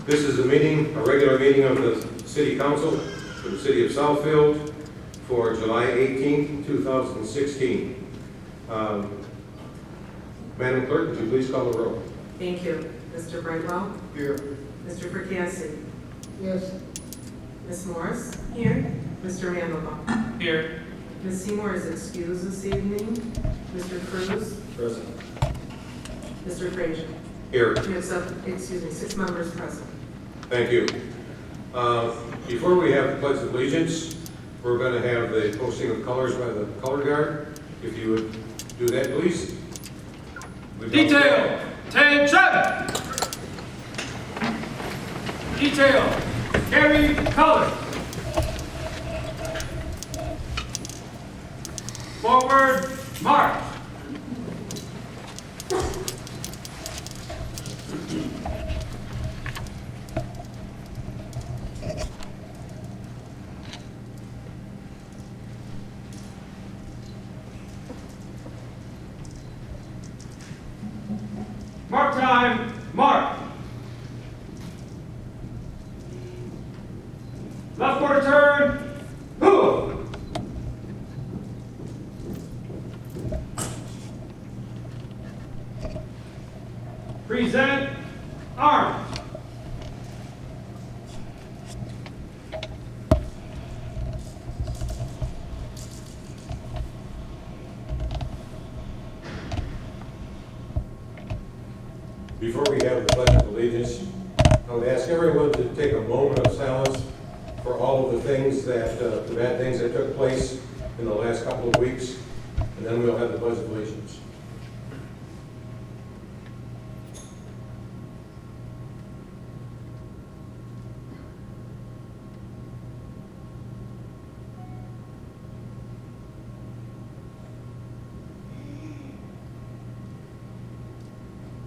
This is a regular meeting of the City Council for the City of Southfield for July 18, 2016. Madam Clerk, would you please call the roll? Thank you. Mr. Brightwell? Here. Mr. Fracassi? Yes. Ms. Morris? Here. Mr. Mandelbaum? Here. Ms. Seymour is excused this evening. Mr. Cruz? Present. Mr. Frazier? Here. We have 6 members present. Thank you. Before we have the Pledge of Allegiance, we're going to have the posting of colors by the color guard. If you would do that, please. Detail, attention! Detail, carry colors. Forward, march. Mark time, mark. Left quarter turn, who? Present arms. Before we have the Pledge of Allegiance, I would ask everyone to take a moment of silence for all of the things that, the bad things that took place in the last couple of weeks, and then we'll have the Pledge of Allegiance.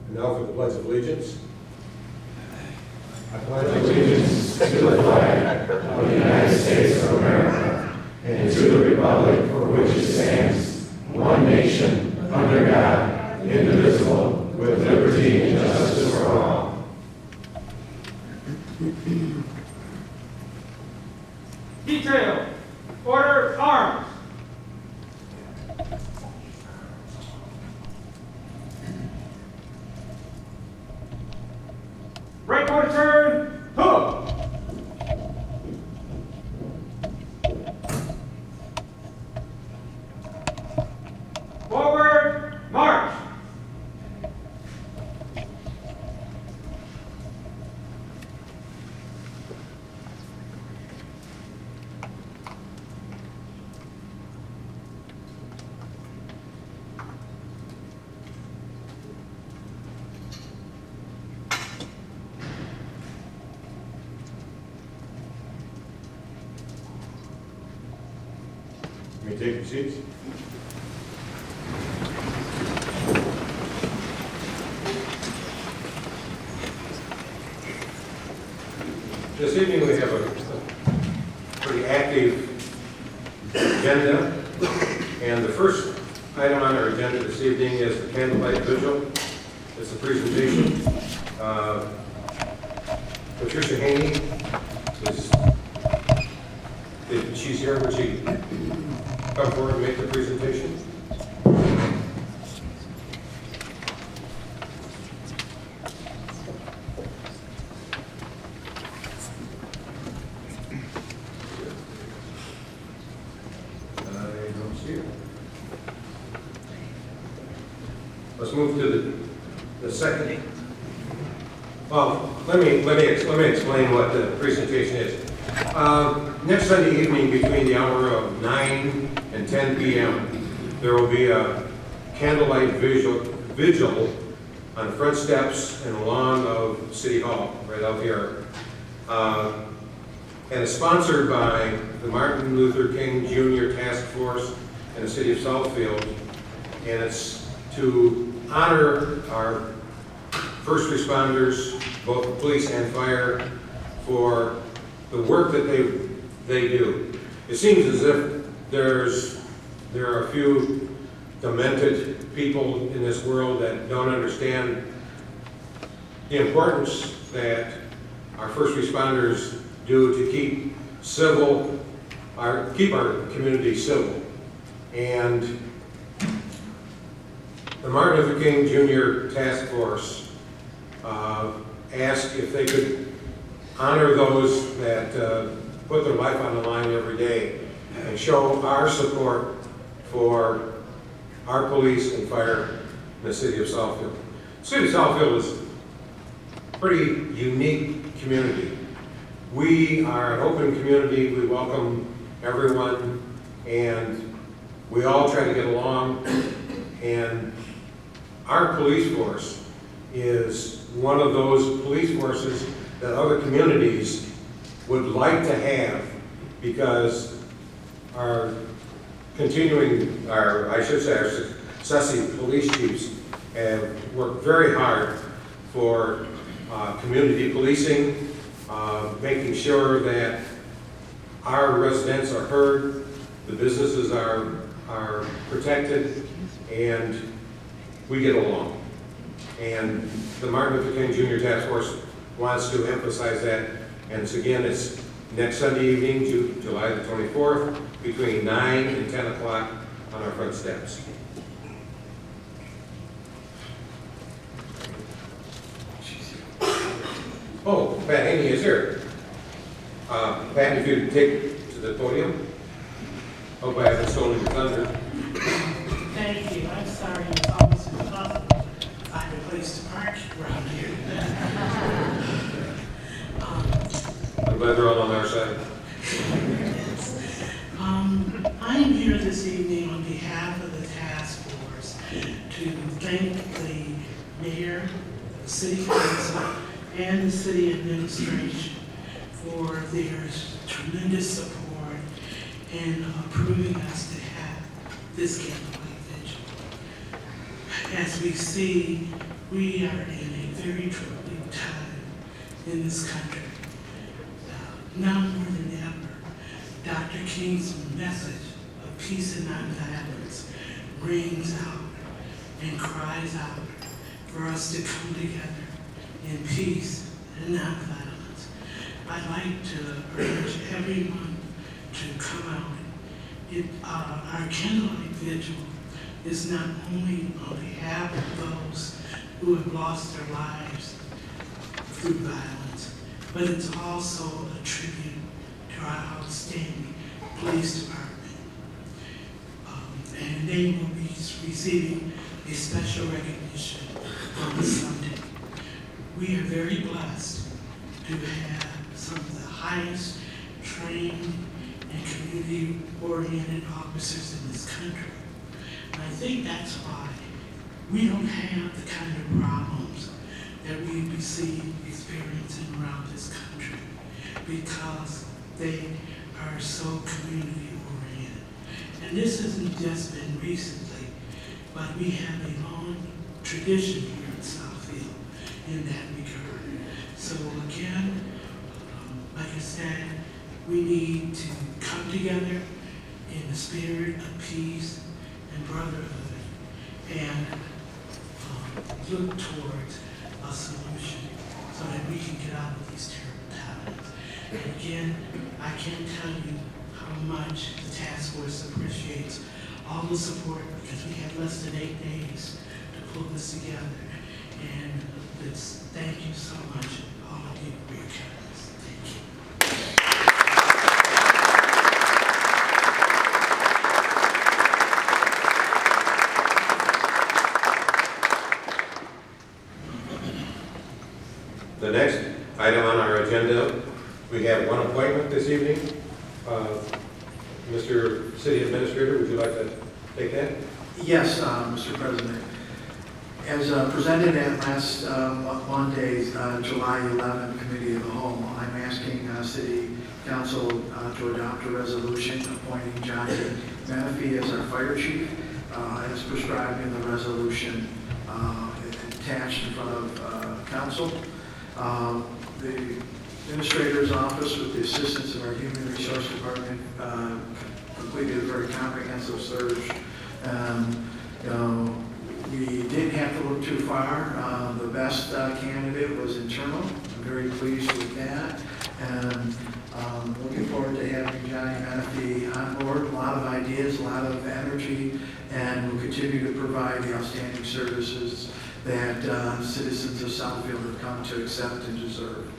And now for the Pledge of Allegiance. I pledge allegiance to the flag of the United States of America and to the republic for which it stands, one nation, under God, indivisible, with liberty and justice for all. Detail, order, arms. Right quarter turn, hook. Forward, march. You may take your seats. This evening we have a pretty active agenda, and the first item on our agenda this evening is the candlelight vigil. It's a presentation. Patricia Haney she's here. Would she come forward and make the presentation? I don't see her. Let's move to the second. Well, let me explain what the presentation is. Next Sunday evening, between the hour of 9 and 10 p.m., there will be a candlelight vigil on the front steps and lawn of City Hall, right out here. And it's sponsored by the Martin Luther King Jr. Task Force and the City of Southfield. And it's to honor our first responders, both police and fire, for the work that they do. It seems as if there are a few demented people in this world that don't understand the importance that our first responders do to keep our community civil. And the Martin Luther King Jr. Task Force asked if they could honor those that put their life on the line every day and show our support for our police and fire in the city of Southfield. The city of Southfield is a pretty unique community. We are an open community. We welcome everyone, and we all try to get along. And our police force is one of those police forces that other communities would like to have, because our successive police chiefs have worked very hard for community policing, making sure that our residents are heard, the businesses are protected, and we get along. And the Martin Luther King Jr. Task Force wants to emphasize that. And it's next Sunday evening, July the 24th, between 9 and 10 o'clock on our front steps. Oh, Pat Haney is here. Pat, if you'd take to the podium. Hope I haven't stolen your thunder. Thank you. I'm sorry it's always impossible to find a place to park around here. I'm glad they're all on our side. I am here this evening on behalf of the task force to thank the mayor, the city council, and the city administration for their tremendous support in approving us to have this candlelight vigil. As we see, we are in a very troubling time in this country. Now more than ever, Dr. King's message of peace and nonviolence rings out and cries out for us to come together in peace and nonviolence. I'd like to urge everyone to come out. Our candlelight vigil is not only on behalf of those who have lost their lives through violence, but it's also a tribute to our outstanding police department. And they will be receiving a special recognition on Sunday. We are very blessed to have some of the highest trained and community-oriented officers in this country. And I think that's why we don't have the kind of problems that we see experiencing around this country, because they are so community-oriented. And this hasn't just been recently, but we have a long tradition here in Southfield in that regard. So again, like I said, we need to come together in the spirit of peace and brotherhood and look towards a solution so that we can get out of these terrible times. And again, I can't tell you how much the task force appreciates all the support, because we had less than 8 days to pull this together. And thank you so much, all of you, for your kindness. Thank you. The next item on our agenda, we have one appointment this evening. Mr. City Administrator, would you like to take that? Yes, Mr. President. As presented at last Monday's July 11th Committee of the Whole, I'm asking City Council to adopt a resolution appointing Johnny Menifee as our fire chief, as prescribed in the resolution attached in front of Council. The Administrator's Office, with the assistance of our Human Resource Department, completed a very comprehensive search. We didn't have to look too far. The best candidate was internal. I'm very pleased with that. And looking forward to having Johnny Menifee on board. A lot of ideas, a lot of energy, and will continue to provide the outstanding services that citizens of Southfield have come to accept and deserve.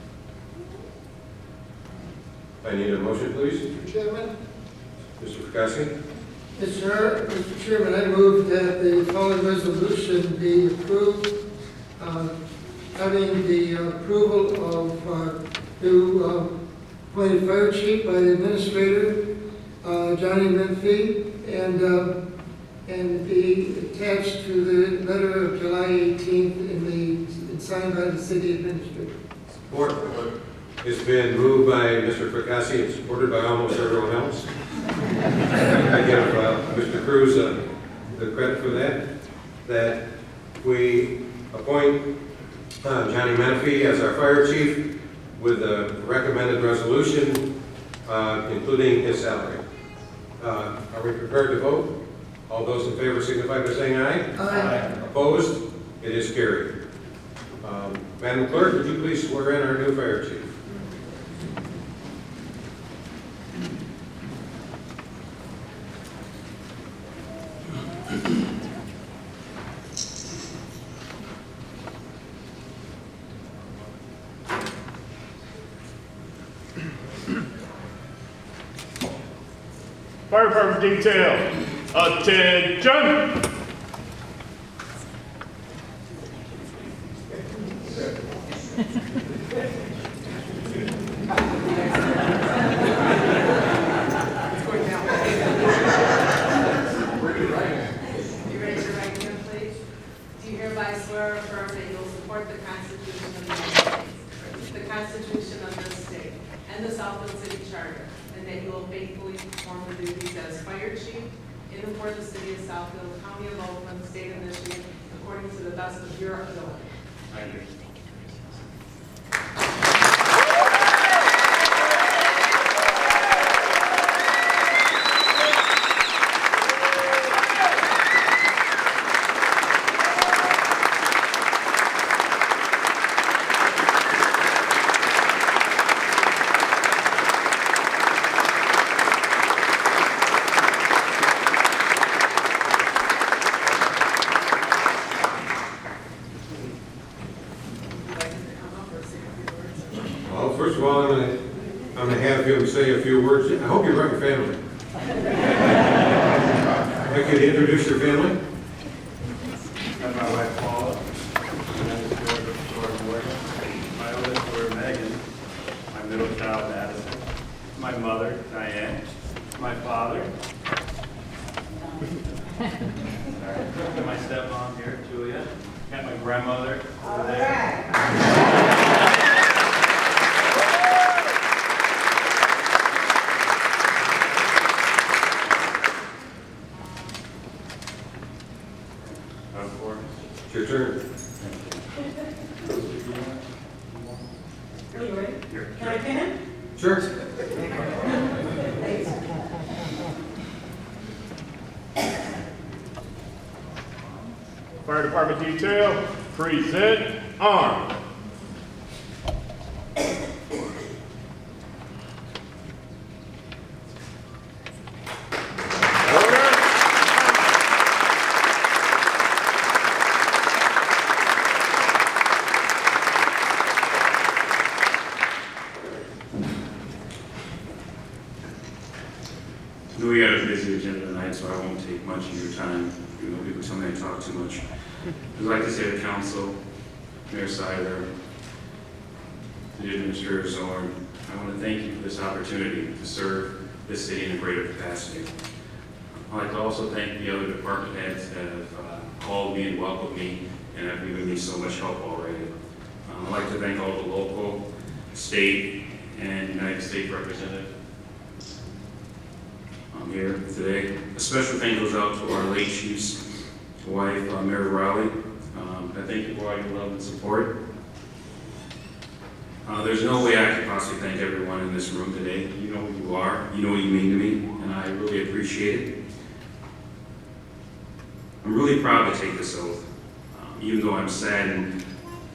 I need a motion, please. Mr. Chairman? Mr. Perkowski? Mr. Chairman, I move that the following resolution be approved, having the approval of new appointed fire chief by the administrator, Johnny Menifee, and be attached to the letter of July 18th and signed by the city administrator. Support. It's been moved by Mr. Perkowski and supported by almost everyone else. I give Mr. Cruz the credit for that we appoint Johnny Menifee as our fire chief with a recommended resolution, including his salary. Are we prepared to vote? All those in favor signify by saying aye. Aye. Opposed? It is carried. Madam Clerk, would you please swear in our new fire chief? Fire Department detail, attention! You raise your right hand, please. Do you hereby swear or affirm that you will support the Constitution of the United States, the Constitution of this state, and the Southfield City Charter, and that you will faithfully perform the duties as fire chief in and for the city of Southfield, county of Oakland, state of Michigan, according to the best of your ability? Thank you. Well, first of all, I'm gonna have him say a few words. I hope you brought your family. I'd like you to introduce your family. And my wife Paula, and then George Morgan, my oldest daughter Megan, my middle child Addison, my mother Diane, my father, and my stepmom here, Julia, got my grandmother over there. Of course. It's your turn. Are you ready? Here. Can I pin it? Sure. Fire Department detail, present arms. I know we got a busy agenda tonight, so I won't take much of your time. You know, people tell me I talk too much. I'd like to say to council, Mayor Siler, the Administrator Zorn, I want to thank you for this opportunity to serve this city in a greater capacity. I'd like to also thank the other department heads that have called me and welcomed me and have given me so much help already. I'd like to thank all the local, state, and United States representatives here today. A special thank goes out to our late chief's wife, Mary Rowley. I thank you for all your love and support. There's no way I could possibly thank everyone in this room today. You know who you are, you know what you mean to me, and I really appreciate it. I'm really proud to take this oath, even though I'm saddened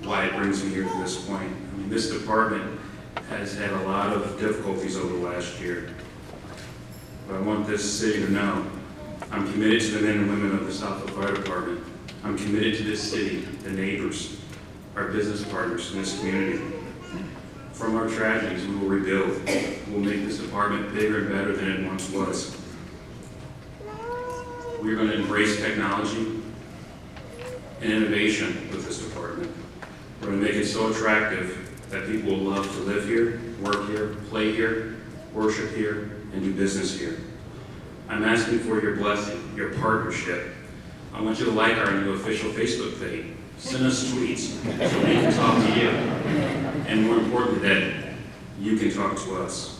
why it brings me here to this point. I mean, this department has had a lot of difficulties over the last year. But I want this city to know, I'm committed to the men and women of the Southfield Fire Department. I'm committed to this city, the neighbors, our business partners in this community. From our tragedies, we will rebuild. We'll make this department bigger and better than it once was. We're going to embrace technology and innovation with this department. We're going to make it so attractive that people will love to live here, work here, play here, worship here, and do business here. I'm asking for your blessing, your partnership. I want you to like our new official Facebook page. Send us tweets so we can talk to you. And more importantly, that you can talk to us.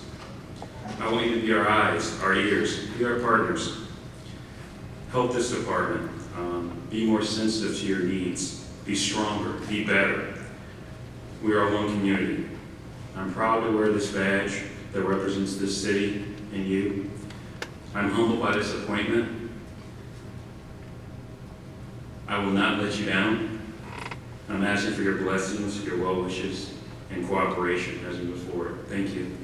I want you to be our eyes, our ears, be our partners. Help this department be more sensitive to your needs, be stronger, be better. We are one community. I'm proud to wear this badge that represents this city and you. I'm humbled by this appointment. I will not let you down. I'm asking for your blessings, your well wishes, and cooperation as we move forward. Thank you.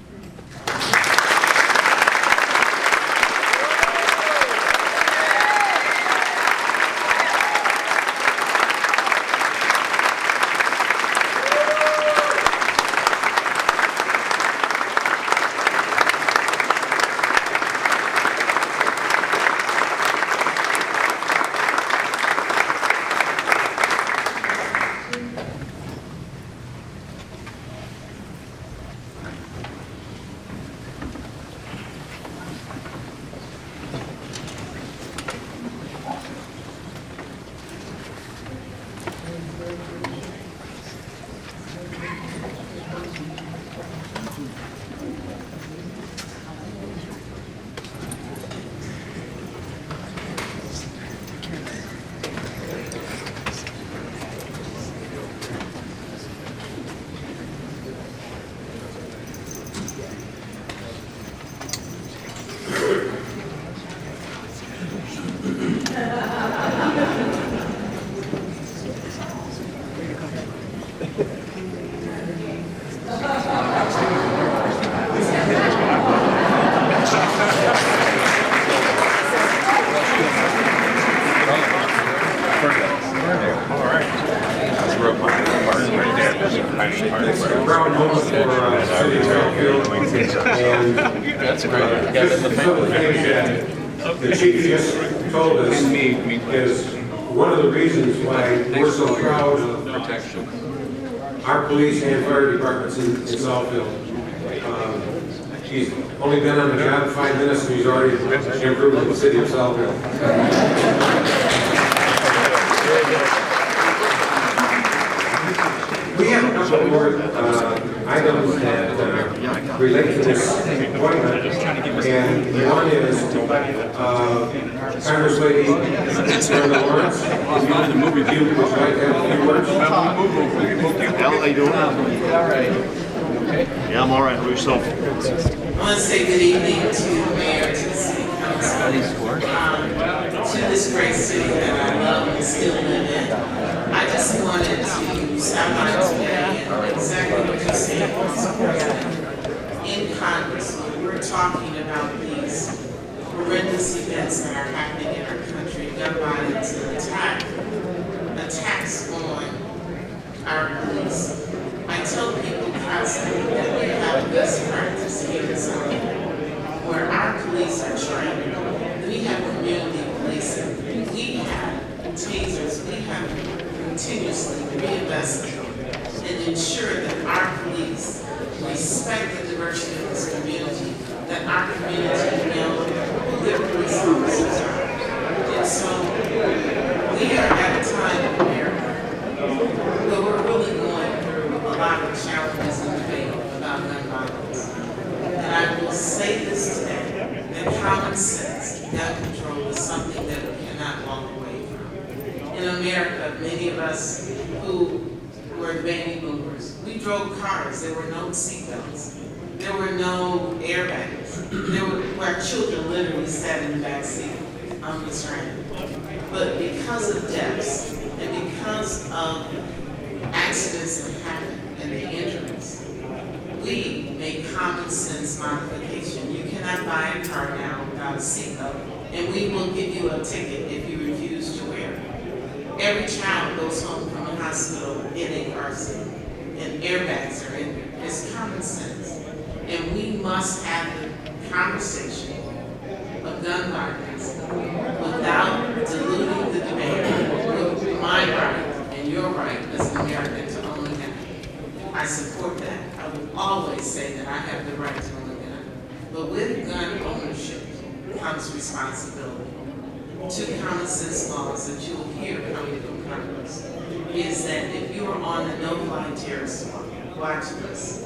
A proud moment for City of Southfield. And some of the things that the chief just told us is one of the reasons why we're so proud of our police and fire departments in Southfield. He's only been on the job 5 minutes and he's already improved the city of Southfield. We have a couple more items that relate to this appointment, and one is Congress-Lady Brenda Lawrence. Would you like to have a few words? How you doing? All right. Yeah, I'm all right. How about yourself? I want to say good evening to the mayor, to the city council, to this great city that I love and still live in. I just wanted to stop by today and exactly what you said, Mr. President. In Congress, when we're talking about these horrendous events that are happening in our country, gun violence and attacks on our police, I tell people constantly that we have best practice here in Southfield, where our police are trained. We have community policing. We have tasers. We have continuously reinvested and ensure that our police respect the diversity of this community, that our community know who their police officers are. And so we are at a time in America where we're really going through a lot of challenges and debate about gun violence. And I will say this today, that common sense, gun control is something that we cannot walk away from. In America, many of us who were baby boomers, we drove cars, there were no seatbelts, there were no airbags, where children literally sat in the back seat unrestrained. But because of deaths and because of accidents that happen and the injuries, we make common sense modification. You cannot buy a car now without a seatbelt, and we will give you a ticket if you refuse to wear it. Every child goes home from a hospital in a car seat, and airbags are in there. It's common sense. And we must have the conversation of gun violence without diluting the debate with my right and your right as an American to own a gun. I support that. I would always say that I have the right to own a gun. But with gun ownership comes responsibility. Two common sense laws that you'll hear coming from Congress is that if you are on the no-fly terrorist watch list,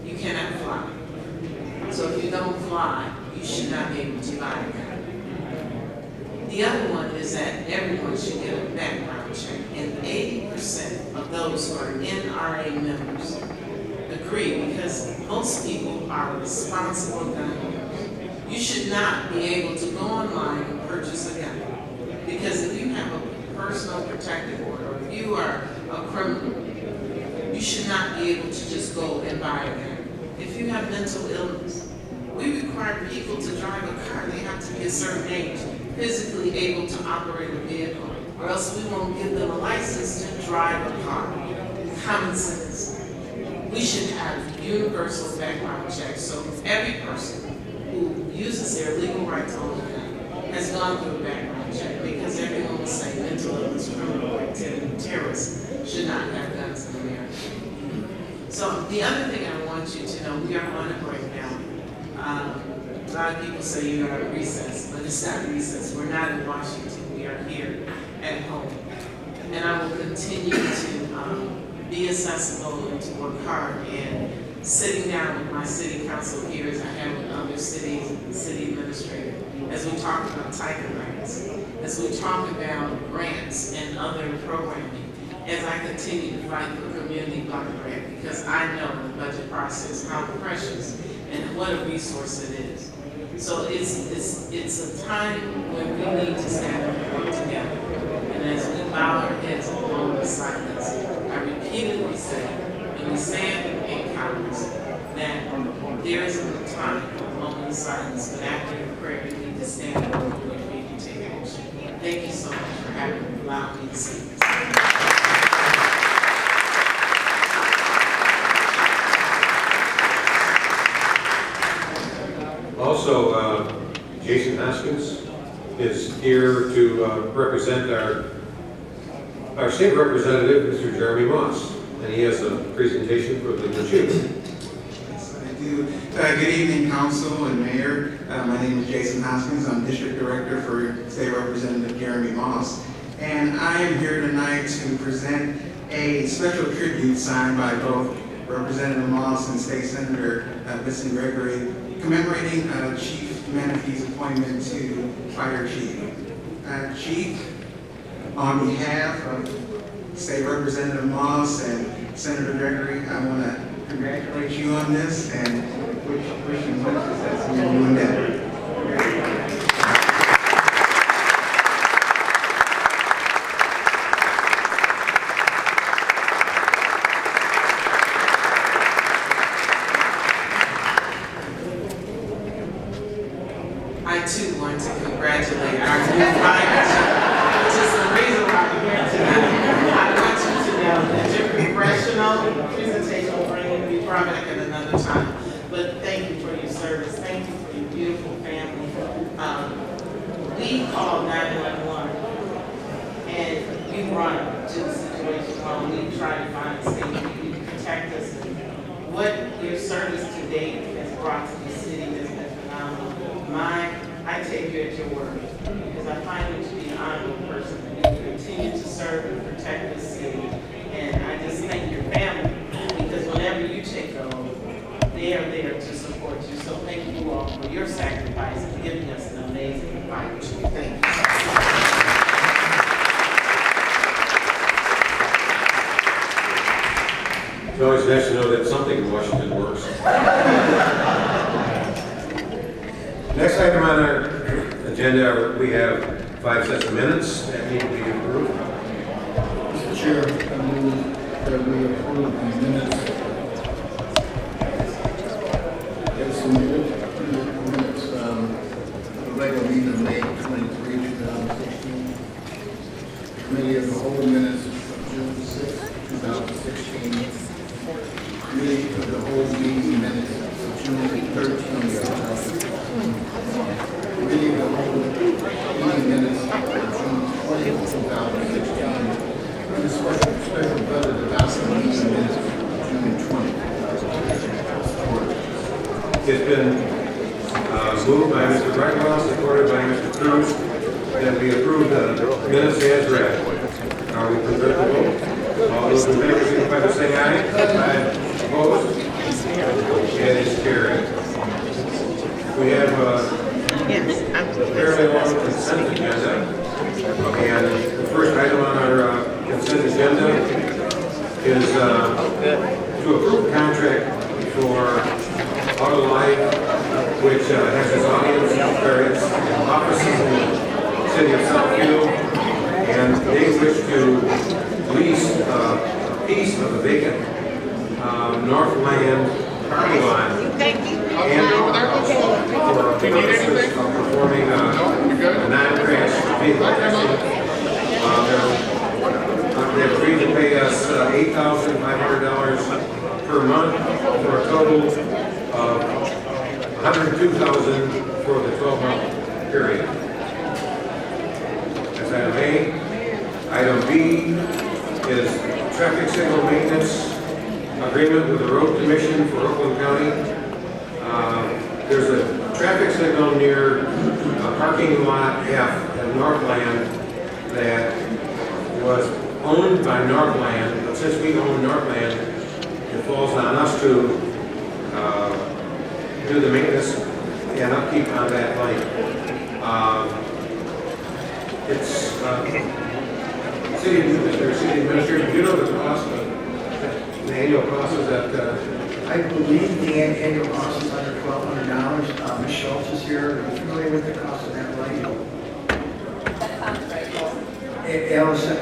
you cannot fly. So if you don't fly, you should not be able to buy a gun. The other one is that everyone should get a background check, and 80% of those who are NRA members agree, because most people are responsible gun owners. You should not be able to go online and purchase a gun, because if you have a personal protective order, or if you are a criminal, you should not be able to just go and buy a gun. If you have mental illness, we require people to drive a car. They have to be a certain age, physically able to operate a vehicle, or else we won't give them a license to drive a car. Common sense. We should have universal background checks, so every person who uses their legal right to own a gun has gone through a background check, because everyone will say mental illness, criminal activity, terrorists should not have guns in America. So the other thing I want you to know, we are on a break now. A lot of people say you're at recess, but it's not recess. We're not in Washington. We are here at home. And I will continue to be accessible and to work hard. And sitting down with my city council peers, I have with other cities and the city administrator, as we talk about tiger grants, as we talk about grants and other programming, as I continue to fight for community block grant, because I know the budget process, how precious and what a resource it is. So it's a time when we need to stand up and work together. And as we bow our heads in moment silence, I repeatedly say, and we say it in Congress, that there is a time for a moment of silence, but after the prayer, we need to stand up and we need to take action. Thank you so much for allowing me to speak. Also, Jason Hoskins is here to represent our state representative, Mr. Jeremy Moss, and he has a presentation for the new chief. Yes, I do. Good evening, Council and Mayor. My name is Jason Hoskins. I'm District Director for State Representative Jeremy Moss, and I am here tonight to present a special tribute signed by both Representative Moss and State Senator Vincent Gregory, commemorating Chief Menifee's appointment to Fire Chief. Chief, on behalf of State Representative Moss and Senator Gregory, I want to congratulate you on this and wish you much success in your new endeavor. I too want to congratulate our new fire chief, which is the reason why I'm here tonight. I want you to know that your congressional presentation will bring you to be brought back at another time. But thank you for your service. Thank you for your beautiful family. We called 911 and we brought to the situation while we try to find safety to protect us. What your service to date has brought to the city has been phenomenal. I take you at your word, because I find you to be an honorable person, and you continue to serve and protect this city. And I just thank your family, because whenever you take over, they are there to support you. So thank you all for your sacrifice and giving us an amazing fight. Thank you. It's always nice to know that something in Washington works. Next item on our agenda, we have 5 sets of minutes that need to be approved. Mr. Chair, I move that we approve the minutes of May 23, 2016. Committee of the whole minutes of June 6, 2016. Committee of the whole meeting minutes of June 13, 2016. Committee of the whole meeting minutes of June 20, 2016. And the special budget adoption meeting minutes of June 20, 2016. It's been moved by Mr. Brightwell, supported by Mr. Cruz, that we approve the minutes as read. Are we prepared to vote? All those in favor, signify by saying aye. Aye. Opposed? It is carried. We have a fairly long consent agenda. And the first item on our consent agenda is to approve a contract for Auto Life, which has its audience, or its offices in the city of Southfield, and they wish to lease a piece of the vacant Northland parking lot and for purposes of performing a non-crash vehicle testing. They've agreed to pay us $8,500 per month for a total of $102,000 for the 12-month period. That's item A. Item B is traffic signal maintenance agreement with the Road Commission for Oakland County. There's a traffic signal near parking lot F at Northland that was owned by Northland, but since we own Northland, it falls on us to do the maintenance and upkeep on that light. It's city administrator, do you know the cost of the annual cost is that? I believe the annual cost is under $1,200. Ms. Schultz is here. Are you familiar with the cost of that light? That sounds right. Allison?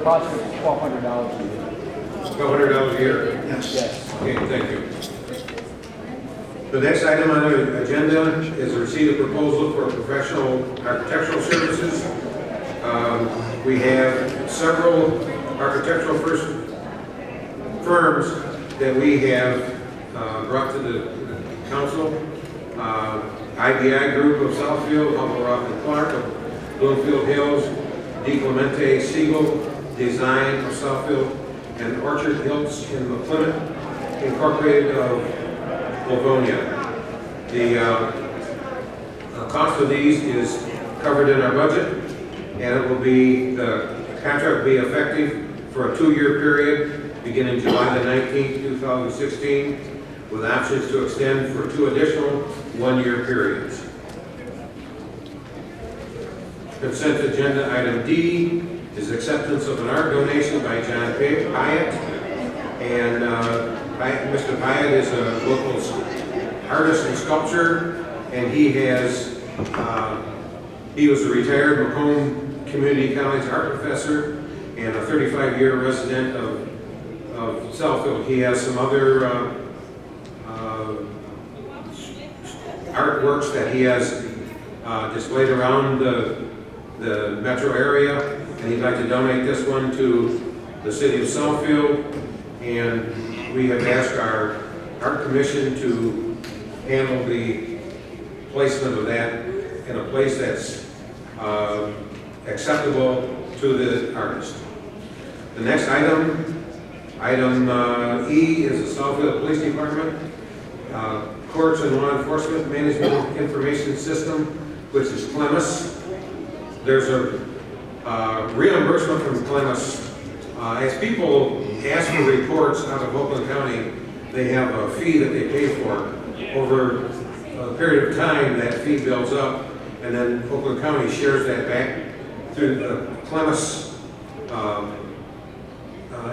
Cost is $1,200 a year. $1,200 a year? Yes. Okay, thank you. The next item on the agenda is to receive a proposal for professional architectural services. We have several architectural firms that we have brought to the council. IBI Group of Southfield, Humble Rock and Clark of Bloomfield Hills, D. Clemente Siegel Design of Southfield, and Orchard Hills in McClement Incorporated of Livonia. The cost of these is covered in our budget, and it will be, the contract will be effective for a 2-year period, beginning July the 19th, 2016, with options to extend for 2 additional 1-year periods. Consent agenda item D is acceptance of an art donation by John Pyatt, and Mr. Pyatt is a local artist and sculptor, and he was a retired Macomb Community College art professor and a 35-year resident of Southfield. He has some other artworks that he has displayed around the metro area, and he'd like to donate this one to the city of Southfield, and we have asked our art commission to handle the placement of that in a place that's acceptable to the artist. The next item E, is the Southfield Police Department Courts and Law Enforcement Management Information System, which is CLEMIS. There's a reimbursement from CLEMIS. As people ask for reports out of Oakland County, they have a fee that they pay for. Over a period of time, that fee builds up, and then Oakland County shares that back through the CLEMIS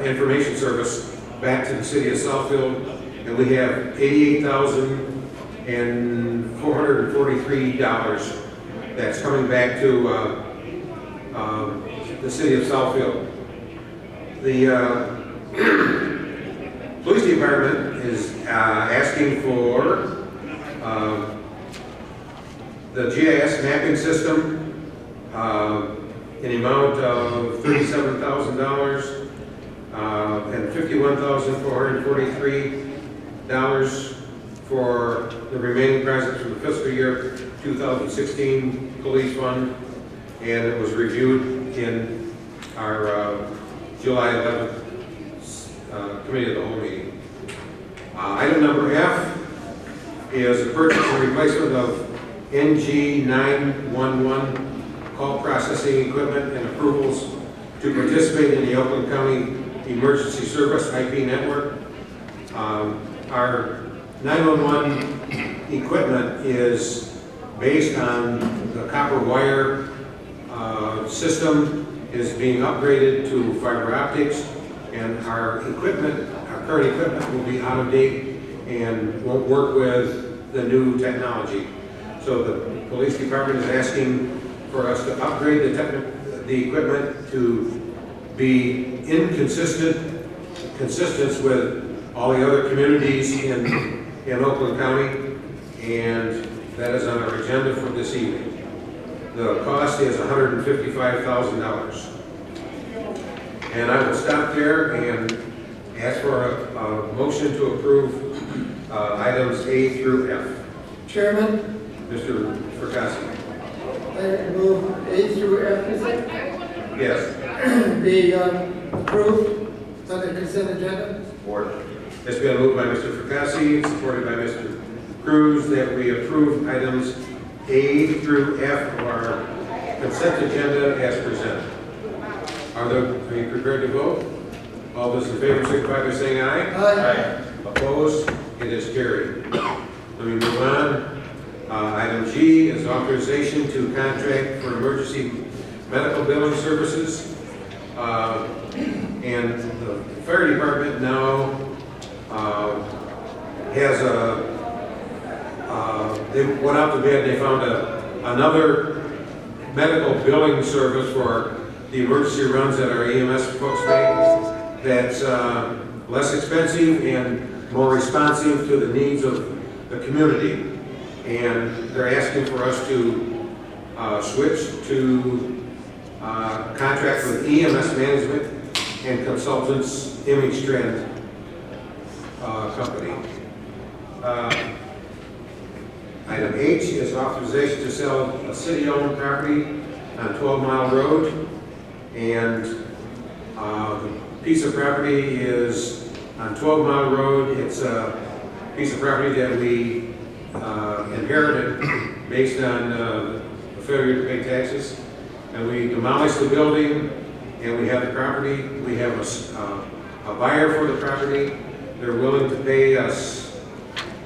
information service back to the city of Southfield, and we have $88,443 that's coming back to the city of Southfield. The police department is asking for the GIS mapping system in the amount of $37,000 and $51,443 for the remaining projects from the fiscal year 2016 police fund, and it was reviewed in our July 11th committee of the whole meeting. Item number F is a purchase and replacement of NG 911 call processing equipment and approvals to participate in the Oakland County Emergency Service IP network. Our 911 equipment is based on the copper wire system is being upgraded to fiber optics, and our current equipment will be out of date and won't work with the new technology. So the police department is asking for us to upgrade the equipment to be consistent with all the other communities in Oakland County, and that is on our agenda for this evening. The cost is $155,000. And I will stop there and ask for a motion to approve items A through F. Chairman, Mr. Fracassi. I move A through F, is it? Yes. Be approved on the consent agenda. Support. It's been moved by Mr. Fracassi, supported by Mr. Cruz, that we approve items A through F of our consent agenda as presented. Are you prepared to vote? All those in favor signify by saying aye. Aye. Opposed? It is carried. Let me move on. Item G is authorization to contract for emergency medical billing services. And the fire department now has they went out to bid, they found another medical billing service for the emergency runs that our EMS folks make that's less expensive and more responsive to the needs of the community. And they're asking for us to switch to contract with EMS Management and Consultants Image Trend Company. Item H is authorization to sell a city-owned property on 12 Mile Road. And the piece of property is on 12 Mile Road. It's a piece of property that we inherited based on the failure to pay taxes. And we demolished the building, and we have the property. We have a buyer for the property. They're willing to pay us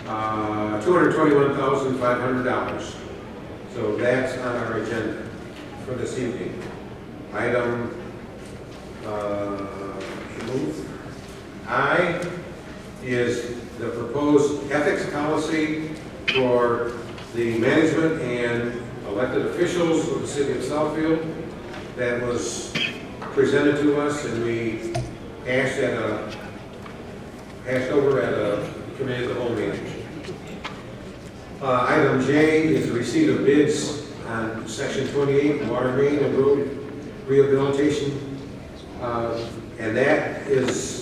$221,500. So that's on our agenda for this evening. Item I is the proposed ethics policy for the management and elected officials of the city of Southfield that was presented to us, and we hashed over at a committee of the whole meeting. Item J is the receipt of bids on Section 28, water main and road rehabilitation, and that is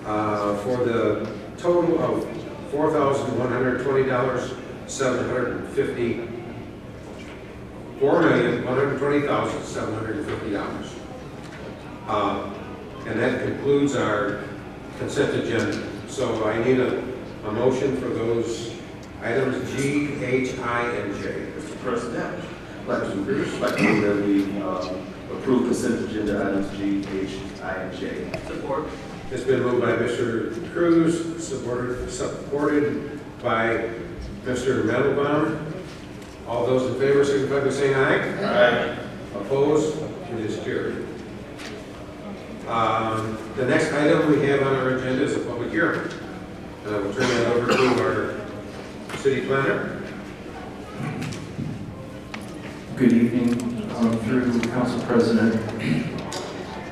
for the total of $4,120,750. $4,120,750. And that concludes our consent agenda. So I need a motion for those items G, H, I, and J. Mr. President, I'd like to respectfully that we approve consent agenda items G, H, I, and J. Support. It's been moved by Mr. Cruz, supported by Mr. Mandelbaum. All those in favor signify by saying aye. Aye. Opposed? It is carried. The next item we have on our agenda is a public hearing. And I will turn that over to our city planner. Good evening, through Council President.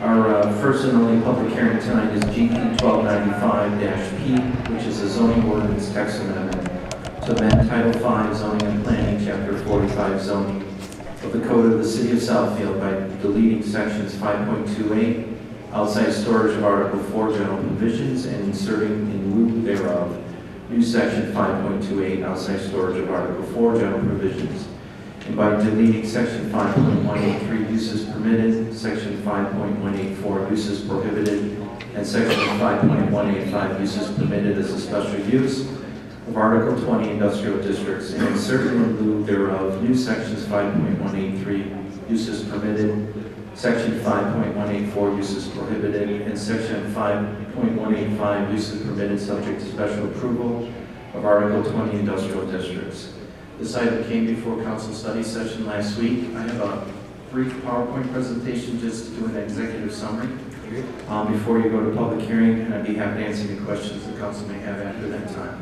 Our first and only public hearing tonight is GP 1295-P, which is a zoning ordinance text amendment to amend Title V zoning and planning, Chapter 45 zoning of the Code of the City of Southfield by deleting sections 5.28, outside storage of Article 4 general provisions, and inserting in lieu thereof new section 5.28, outside storage of Article 4 general provisions, and by deleting section 5.183, uses permitted, section 5.184, uses prohibited, and section 5.185, uses permitted as a special use of Article 20 industrial districts, and insert in lieu thereof new sections 5.183, uses permitted, section 5.184, uses prohibited, and section 5.185, uses permitted subject to special approval of Article 20 industrial districts. This item came before council study session last week. I have a brief PowerPoint presentation just to do an executive summary before you go to public hearing, and I'd be happy to answer any questions the council may have after that time.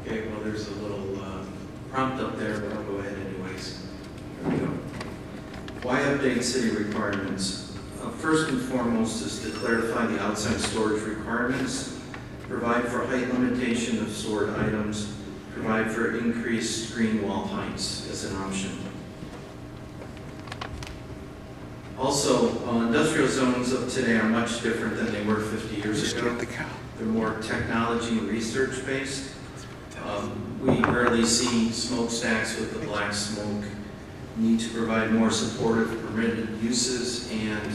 Okay, well, there's a little prompt up there, but I'll go ahead anyways. There we go. Why update city requirements? First and foremost is to clarify the outside storage requirements, provide for height limitation of stored items, provide for increased screen wall heights as an option. Also, industrial zones of today are much different than they were 50 years ago. They're more technology and research based. We rarely see smokestacks with the black smoke. We need to provide more supportive permitted uses, and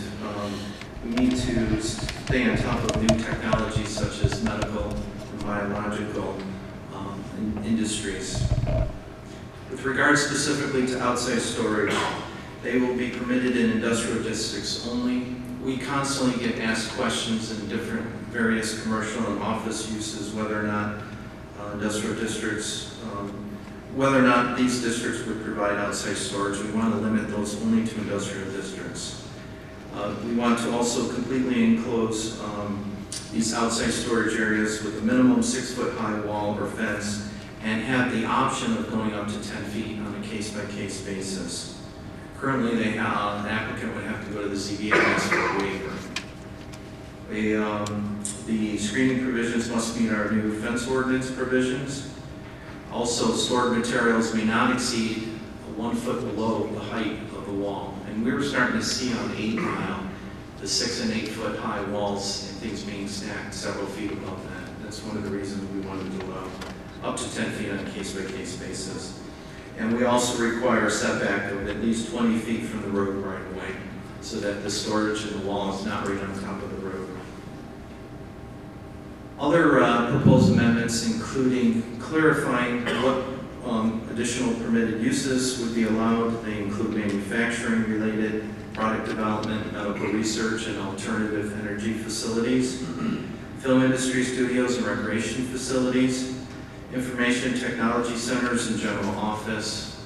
we need to stay on top of new technologies such as medical and biological industries. With regard specifically to outside storage, they will be permitted in industrial districts only. We constantly get asked questions in different various commercial and office uses whether or not industrial districts, whether or not these districts would provide outside storage. We want to limit those only to industrial districts. We want to also completely enclose these outside storage areas with a minimum 6-foot high wall or fence, and have the option of going up to 10 feet on a case-by-case basis. Currently, an applicant would have to go to the ZBA and ask for a waiver. The screening provisions must meet our new fence ordinance provisions. Also, stored materials may not exceed 1 foot below the height of the wall. And we were starting to see on 8 Mile, the 6 and 8 foot high walls and things being stacked several feet above that. That's one of the reasons we wanted to allow up to 10 feet on a case-by-case basis. And we also require a setback of at least 20 feet from the road right away, so that the storage in the wall is not right on top of the road. Other proposed amendments including clarifying what additional permitted uses would be allowed. They include manufacturing-related, product development, medical research, and alternative energy facilities, film industry studios and recreation facilities, information technology centers and general office,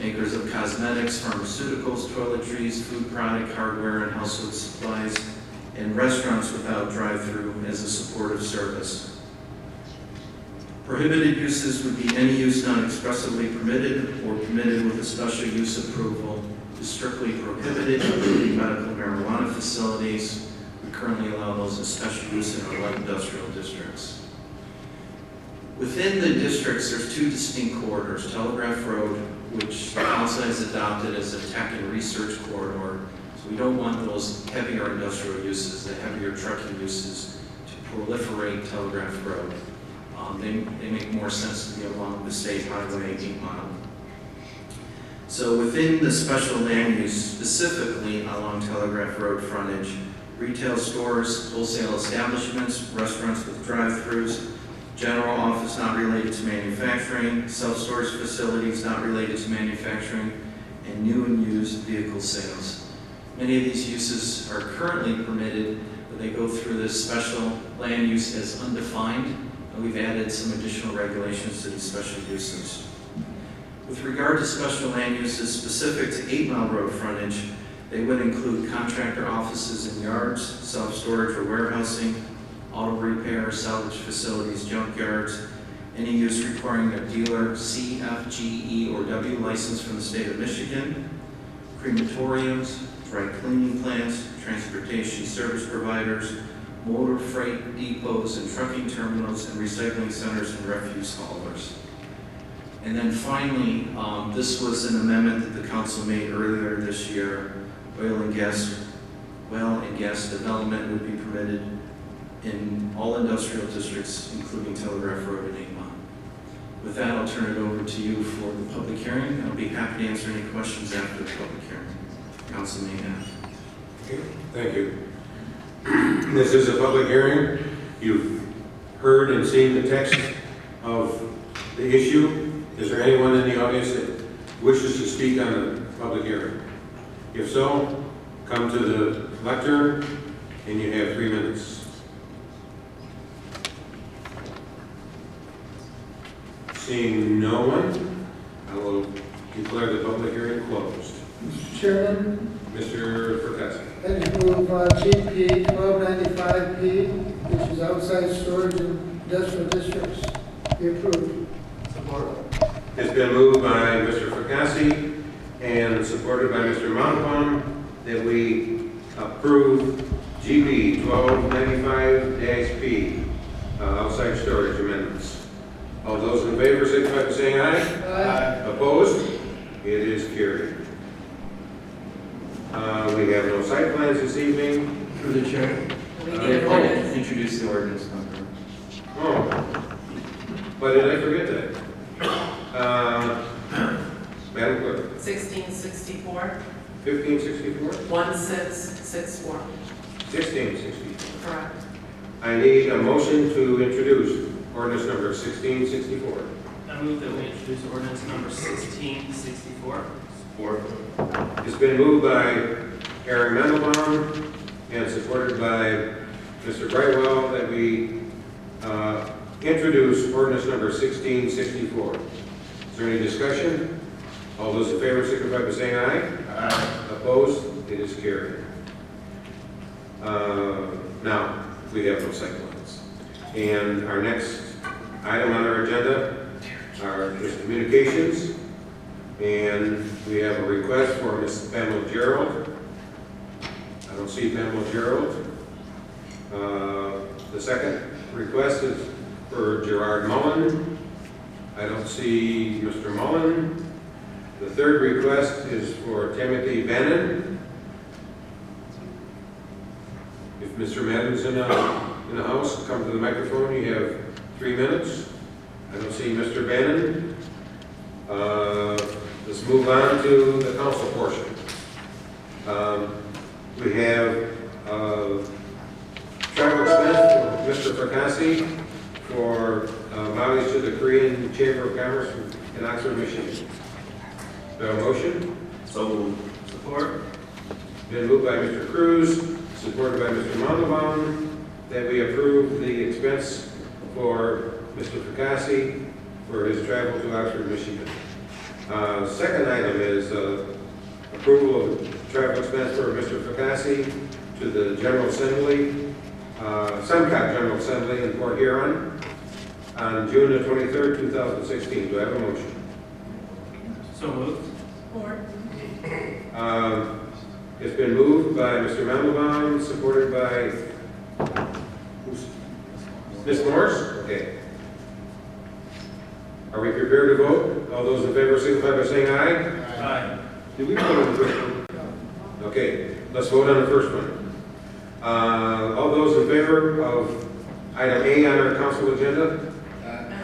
makers of cosmetics, pharmaceuticals, toiletries, food product, hardware, and household supplies, and restaurants without drive-through as a supportive service. Prohibited uses would be any use not expressly permitted or permitted with a special use approval is strictly prohibited, including medical marijuana facilities. We currently allow those as special use in our light industrial districts. Within the districts, there's two distinct corridors, Telegraph Road, which the council has adopted as a tech and research corridor. So we don't want those heavier industrial uses, the heavier trucking uses, to proliferate Telegraph Road. They make more sense to be along the state highway 8 mile. So within the special land use, specifically along Telegraph Road frontage, retail stores, wholesale establishments, restaurants with drive-throughs, general office not related to manufacturing, self-storage facilities not related to manufacturing, and new and used vehicle sales. Many of these uses are currently permitted, but they go through this special land use as undefined, and we've added some additional regulations to these special uses. With regard to special land uses specific to 8 Mile Road frontage, they would include contractor offices and yards, self-storage or warehousing, auto repair, salvage facilities, junkyards, any use requiring a dealer C, F, G, E, or W license from the state of Michigan, crematoriums, dry cleaning plants, transportation service providers, motor freight depots and trucking terminals, and recycling centers and refuse haulers. And then finally, this was an amendment that the council made earlier this year. Well and gas development would be permitted in all industrial districts, including Telegraph Road and 8 Mile. With that, I'll turn it over to you for the public hearing. I'll be happy to answer any questions after the public hearing. Council may have. Okay, thank you. This is a public hearing. You've heard and seen the text of the issue. Is there anyone in the audience that wishes to speak on the public hearing? If so, come to the lectern and you have 3 minutes. Seeing no one, I will declare the public hearing closed. Mr. Chairman, Mr. Perkowski. I just move GP 1295P, which is outside storage in industrial districts, be approved. Support. It's been moved by Mr. Perkowski and supported by Mr. Montalban that we approve GB 1295-P, outside storage amendments. All those in favor signify by saying aye. Aye. Opposed? It is carried. We have no site plans this evening. Through the chair. Introduce the ordinance number. Oh, but did I forget that? Madam Clerk. 1664. 1564? 1664. 1664. Correct. I need a motion to introduce ordinance number 1664. I move that we introduce ordinance number 1664. Support. It's been moved by Aaron Mendelbaum and supported by Mr. Brightwell that we introduce ordinance number 1664. Is there any discussion? All those in favor signify by saying aye. Aye. Opposed? It is carried. Now, we have no site plans. And our next item on our agenda are just communications. And we have a request for Ms. Pamela Gerald. I don't see Pamela Gerald. The second request is for Gerard Mullen. I don't see Mr. Mullen. The third request is for Timothy Bannon. If Mr. Madden's in the house, come to the microphone. You have 3 minutes. I don't see Mr. Bannon. Let's move on to the council portion. We have travel expense for Mr. Perkowski for mileage to the Korean Chamber of Commerce in Oxford, Michigan. Is there a motion? So moved. Support. Been moved by Mr. Cruz, supported by Mr. Montalban, that we approve the expense for Mr. Perkowski for his travel to Oxford, Michigan. Second item is approval of travel expense for Mr. Perkowski to the General Assembly, Semcott General Assembly in Port Huron. on June the 23rd, 2016. Do I have a motion? So moved. Support. It's been moved by Mr. Mandelbaum, supported by Ms. Morris? Okay. Are we prepared to vote? All those in favor signify by saying aye. Aye. Did we vote on the first one? Okay, let's vote on the first one. All those in favor of item A on our council agenda?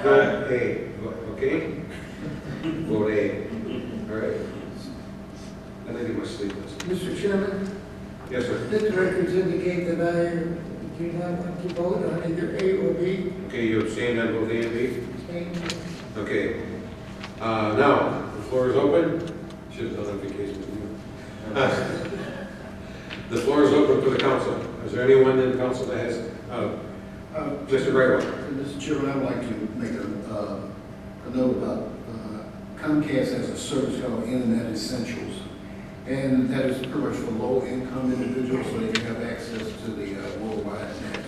Vote A. Okay? Vote A. All right. I think it must sleep. Mr. Chairman, Yes, sir. let the records indicate that I do not want to vote on either A or B. Okay, you abstained on both A and B? Abstain. Okay. Now, the floor is open. Should have done notifications with you. The floor is open for the council. Is there anyone in the council that has, Mr. Brightwell? Mr. Chairman, I would like to make a note about Comcast has a service called Internet Essentials. And that is pretty much for low-income individuals so they can have access to the worldwide net.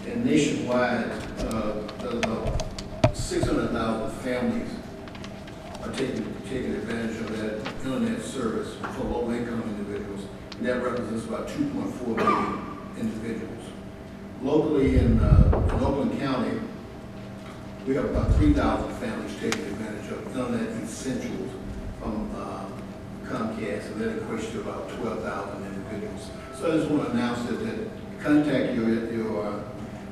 And nationwide, about 600,000 families are taking advantage of that internet service for low-income individuals. And that represents about 2.4 million individuals. Locally in Oakland County, we have about 3,000 families taking advantage of Internet Essentials from Comcast, and that equates to about 12,000 individuals. So I just want to announce that contact your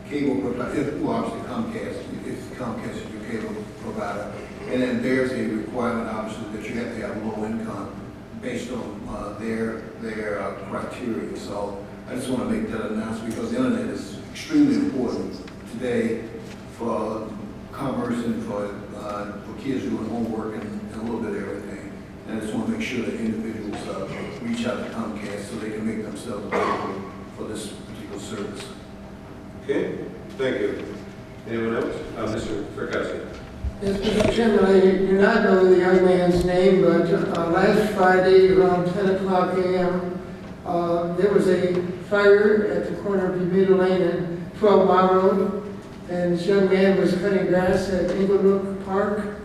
cable provider, well, obviously Comcast, if Comcast is your cable provider, and then there's a requirement, obviously, that you have to have low income based on their criteria. So I just want to make that announcement because the internet is extremely important today for commerce and for kids doing homework and a little bit of everything. And I just want to make sure that individuals reach out to Comcast so they can make themselves available for this particular service. Okay, thank you. Anyone else? Mr. Fracassi. Yes, Mr. Chairman, I do not know the young man's name, but last Friday around 10 o'clock a.m., there was a fire at the corner of Bermuda Lane and 12 Mile Road, and this young man was cutting grass at Inglenook Park,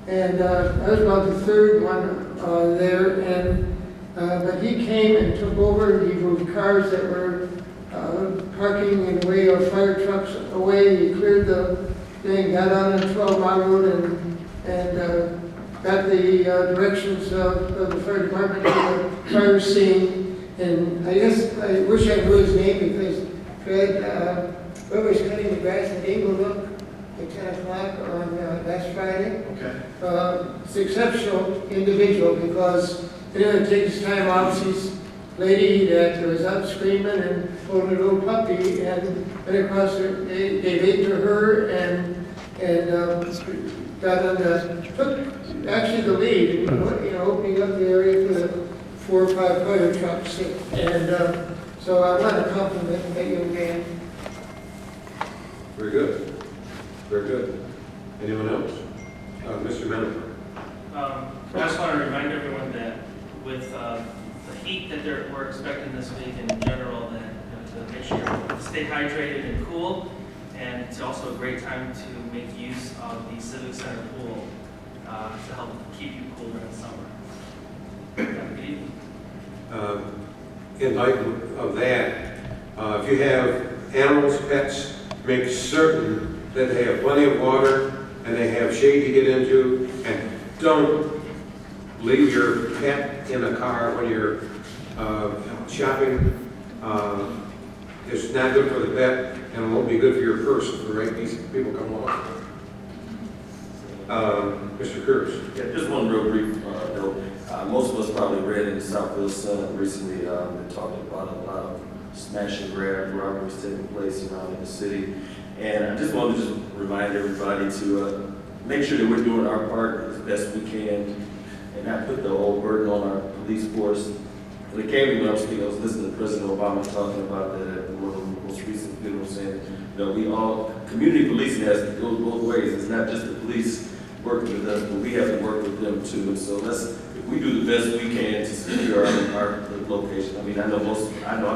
and I was about the third one there, and but he came and took over. He moved cars that were parking in the way of fire trucks away. He cleared the thing, got on the 12 Mile Road and got the directions of the fire department to the fire scene. And I guess I wish I knew his name because Fred, whoever was cutting the grass at Inglenook at 10 o'clock on last Friday. Okay. It's an exceptional individual because he didn't take his time off. She's a lady that was up screaming and holding a little puppy and went across her, gave aid to her and got on took actually the lead, you know, opening up the area for the 4 or 5 fire trucks. And so I want to compliment that young man. Very good. Very good. Anyone else? Mr. Mandelbaum. I just want to remind everyone that with the heat that we're expecting this week in general, that to make sure you stay hydrated and cool, and it's also a great time to make use of the Civic Center pool to help keep you cool during the summer. Good evening. In light of that, if you have animals, pets, make certain that they have plenty of water and they have shade to get into, and don't leave your pet in a car when you're shopping. It's not good for the pet, and it won't be good for your purse if the right people come along. Mr. Kurtz. Yeah, just one real brief note. Most of us probably read in the Southfield Sun recently, they talked about a lot of smash and grab robberies taking place around in the city. And I just wanted to just remind everybody to make sure that we're doing our part as best we can and not put the whole burden on our police force. When it came to me, I was listening to President Obama talking about that at one of the most recent funerals, saying, you know, we all, community policing goes both ways. It's not just the police working with us, but we have to work with them too. And so if we do the best we can to secure our location. I mean, I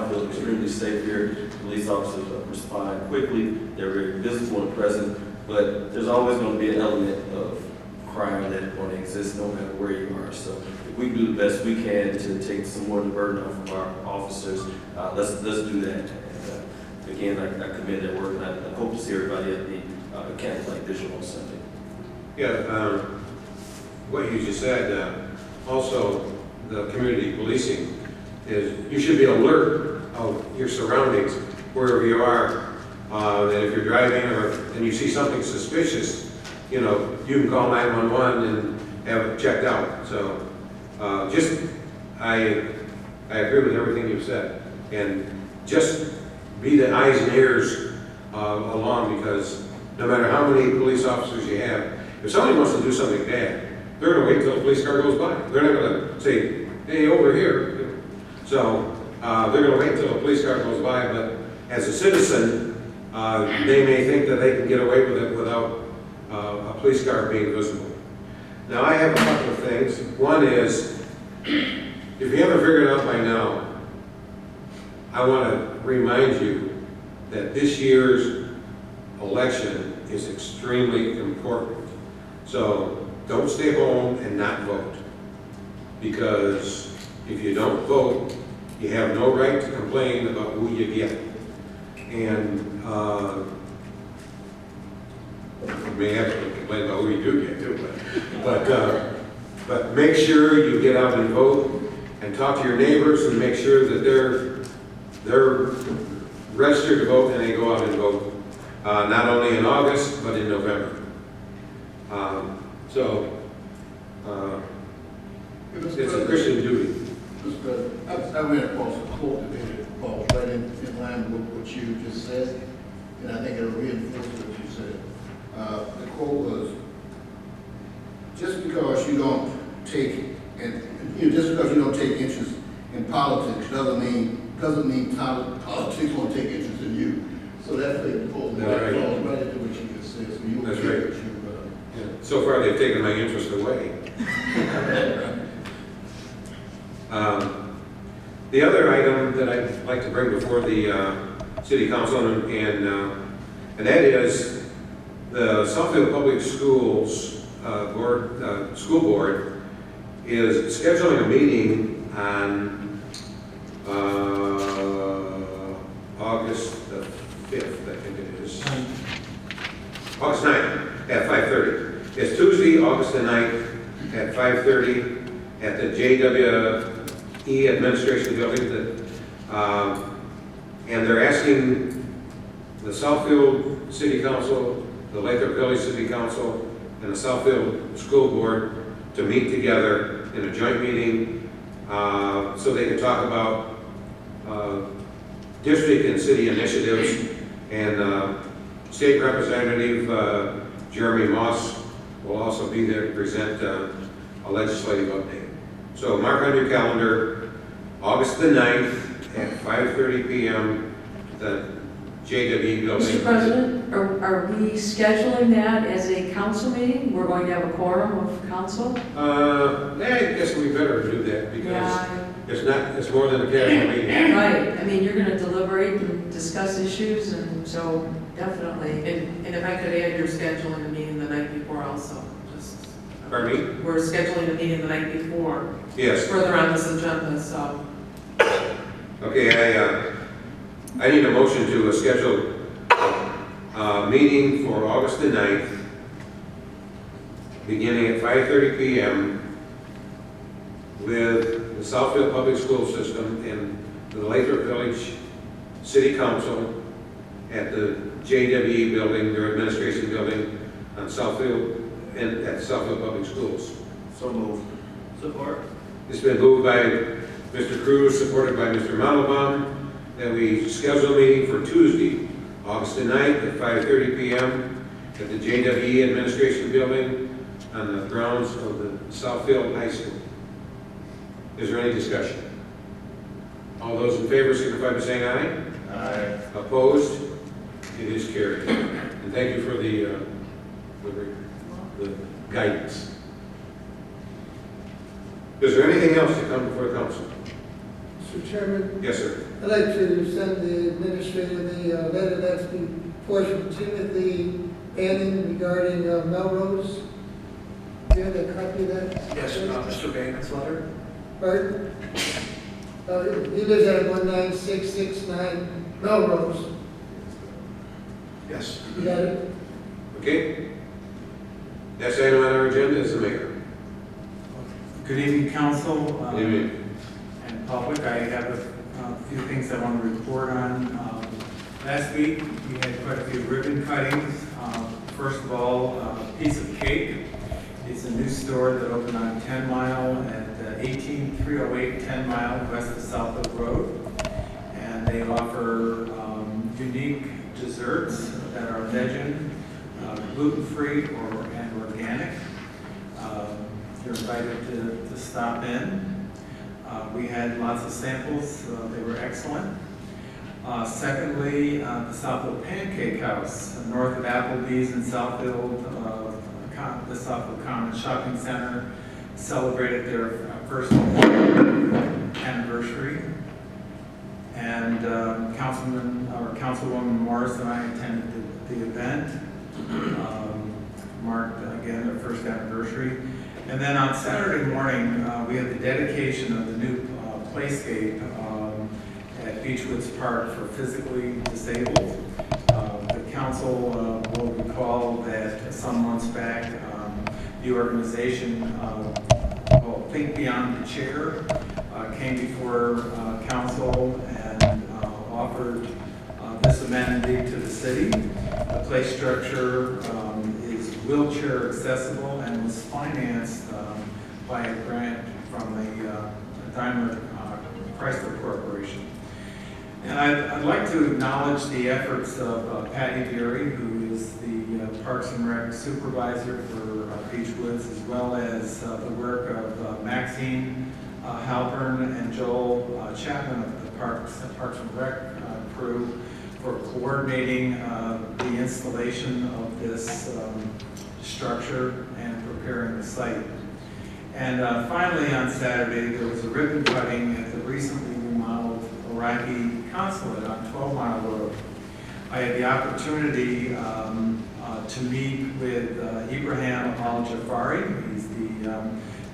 feel extremely safe here. Police officers respond quickly. They're very visible and present. but there's always going to be an element of crime that going to exist no matter where you are. So if we do the best we can to take some more of the burden off of our officers, let's do that. And again, I commend their work, and I hope to see everybody at the Camp Lake Visual on Sunday. Yeah, what you just said, also the community policing is you should be alert of your surroundings wherever you are. That if you're driving and you see something suspicious, you know, you can call 911 and have it checked out. So I agree with everything you've said. And just be the eyes and ears along, because no matter how many police officers you have, if somebody wants to do something bad, they're going to wait till the police car goes by. They're not going to say, hey, over here. So they're going to wait till the police car goes by. But as a citizen, they may think that they can get away with it without a police car being visible. Now, I have a couple of things. One is, if you haven't figured it out by now, I want to remind you that this year's election is extremely important. So don't stay home and not vote. Because if you don't vote, you have no right to complain about who you get. And you may have to complain about who you do get too, but make sure you get out and vote and talk to your neighbors and make sure that they're registered to vote and they go out and vote, not only in August, but in November. It's a Christian duty. Mr. President, I ran across a quote that falls right in line with what you just said, and I think it'll reinforce what you said. The quote was, just because you don't take interest in politics doesn't mean politics won't take interest in you. So that falls right into what you just said. So you That's right. So far, they've taken my interest away. The other item that I'd like to bring before the City Council, and that is the Southfield Public Schools School Board is scheduling a meeting on August the 5th, I think it is. August 9th at 5:30. It's Tuesday, August the 9th at 5:30 at the JWE Administration Building. And they're asking the Southfield City Council, the Lathrop Village City Council, and the Southfield School Board to meet together in a joint meeting so they can talk about district and city initiatives. And State Representative Jeremy Moss will also be there to present a legislative update. So mark on your calendar, August the 9th at 5:30 p.m. the JWE building. Mr. President, are we scheduling that as a council meeting? We're going to have a quorum of council? I guess we better do that because it's more than a casual meeting. Right, I mean, you're going to deliberate and discuss issues, and so definitely. And if I could add, you're scheduling a meeting the night before also. Pardon me? We're scheduling a meeting the night before. Yes. Further on this agenda, so. Okay, I need a motion to schedule a meeting for August the 9th, beginning at 5:30 p.m. with the Southfield Public School System and the Lathrop Village City Council at the JWE building, their administration building on Southfield and at Southfield Public Schools. So moved. Support. It's been moved by Mr. Cruz, supported by Mr. Mandelbaum, that we schedule a meeting for Tuesday, August the 9th at 5:30 p.m. at the JWE Administration Building on the grounds of the Southfield High School. Is there any discussion? All those in favor signify by saying aye. Aye. Opposed? It is carried. And thank you for the guidance. Is there anything else to come before the council? Mr. Chairman? Yes, sir. I'd like to send the administrator the letter that's been forged from Timothy banning regarding Melrose. Do you have a copy of that? Yes, Mr. Bateman's letter? Pardon? He lives at 19669 Melrose. Yes. You got it? Okay. Next item on our agenda is the mayor. Good evening, council. Good evening. And public. I have a few things I want to report on. Last week, we had quite a few ribbon cuttings. First of all, Piece of Cake. It's a new store that opened on 10 Mile at 18308 10 Mile west of Southfield Road. And they offer unique desserts that are vegan, gluten-free, and organic. You're invited to stop in. We had lots of samples. They were excellent. Secondly, the Southfield Pancake House, north of Applebee's in Southfield, the Southfield Commons Shopping Center, celebrated their first anniversary. And Councilwoman Morris and I attended the event, marked again their first anniversary. And then on Saturday morning, we had the dedication of the new playscape at Beechwoods Park for physically disabled. The council will recall that some months back, the organization called Think Beyond the Chair came before council and offered this amenity to the city. The play structure is wheelchair accessible and was financed by a grant from the Daimler Chrysler Corporation. And I'd like to acknowledge the efforts of Patty Deary, who is the Parks and Rec Supervisor for Beechwoods, as well as the work of Maxine Halpern and Joel Chapman of the Parks and Rec crew for coordinating the installation of this structure and preparing the site. And finally, on Saturday, there was a ribbon cutting at the recently remodeled Iraqi consulate on 12 Mile Road. I had the opportunity to meet with Ibrahim Al-Jafari. He's the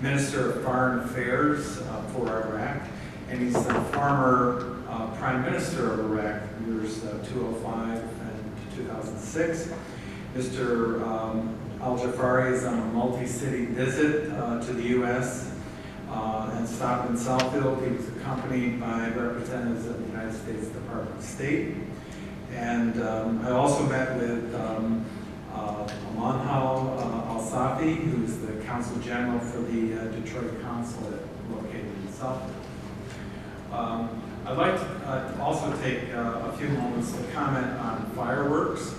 Minister of Foreign Affairs for Iraq, and he's the former Prime Minister of Iraq, years 2005 and 2006. Mr. Al-Jafari is on a multi-city visit to the U.S. And stopped in Southfield. He was accompanied by representatives of the United States Department of State. And I also met with Amanhal Al-Safi, who's the Consul General for the Detroit Consulate located in Southfield. I'd like to also take a few moments to comment on fireworks.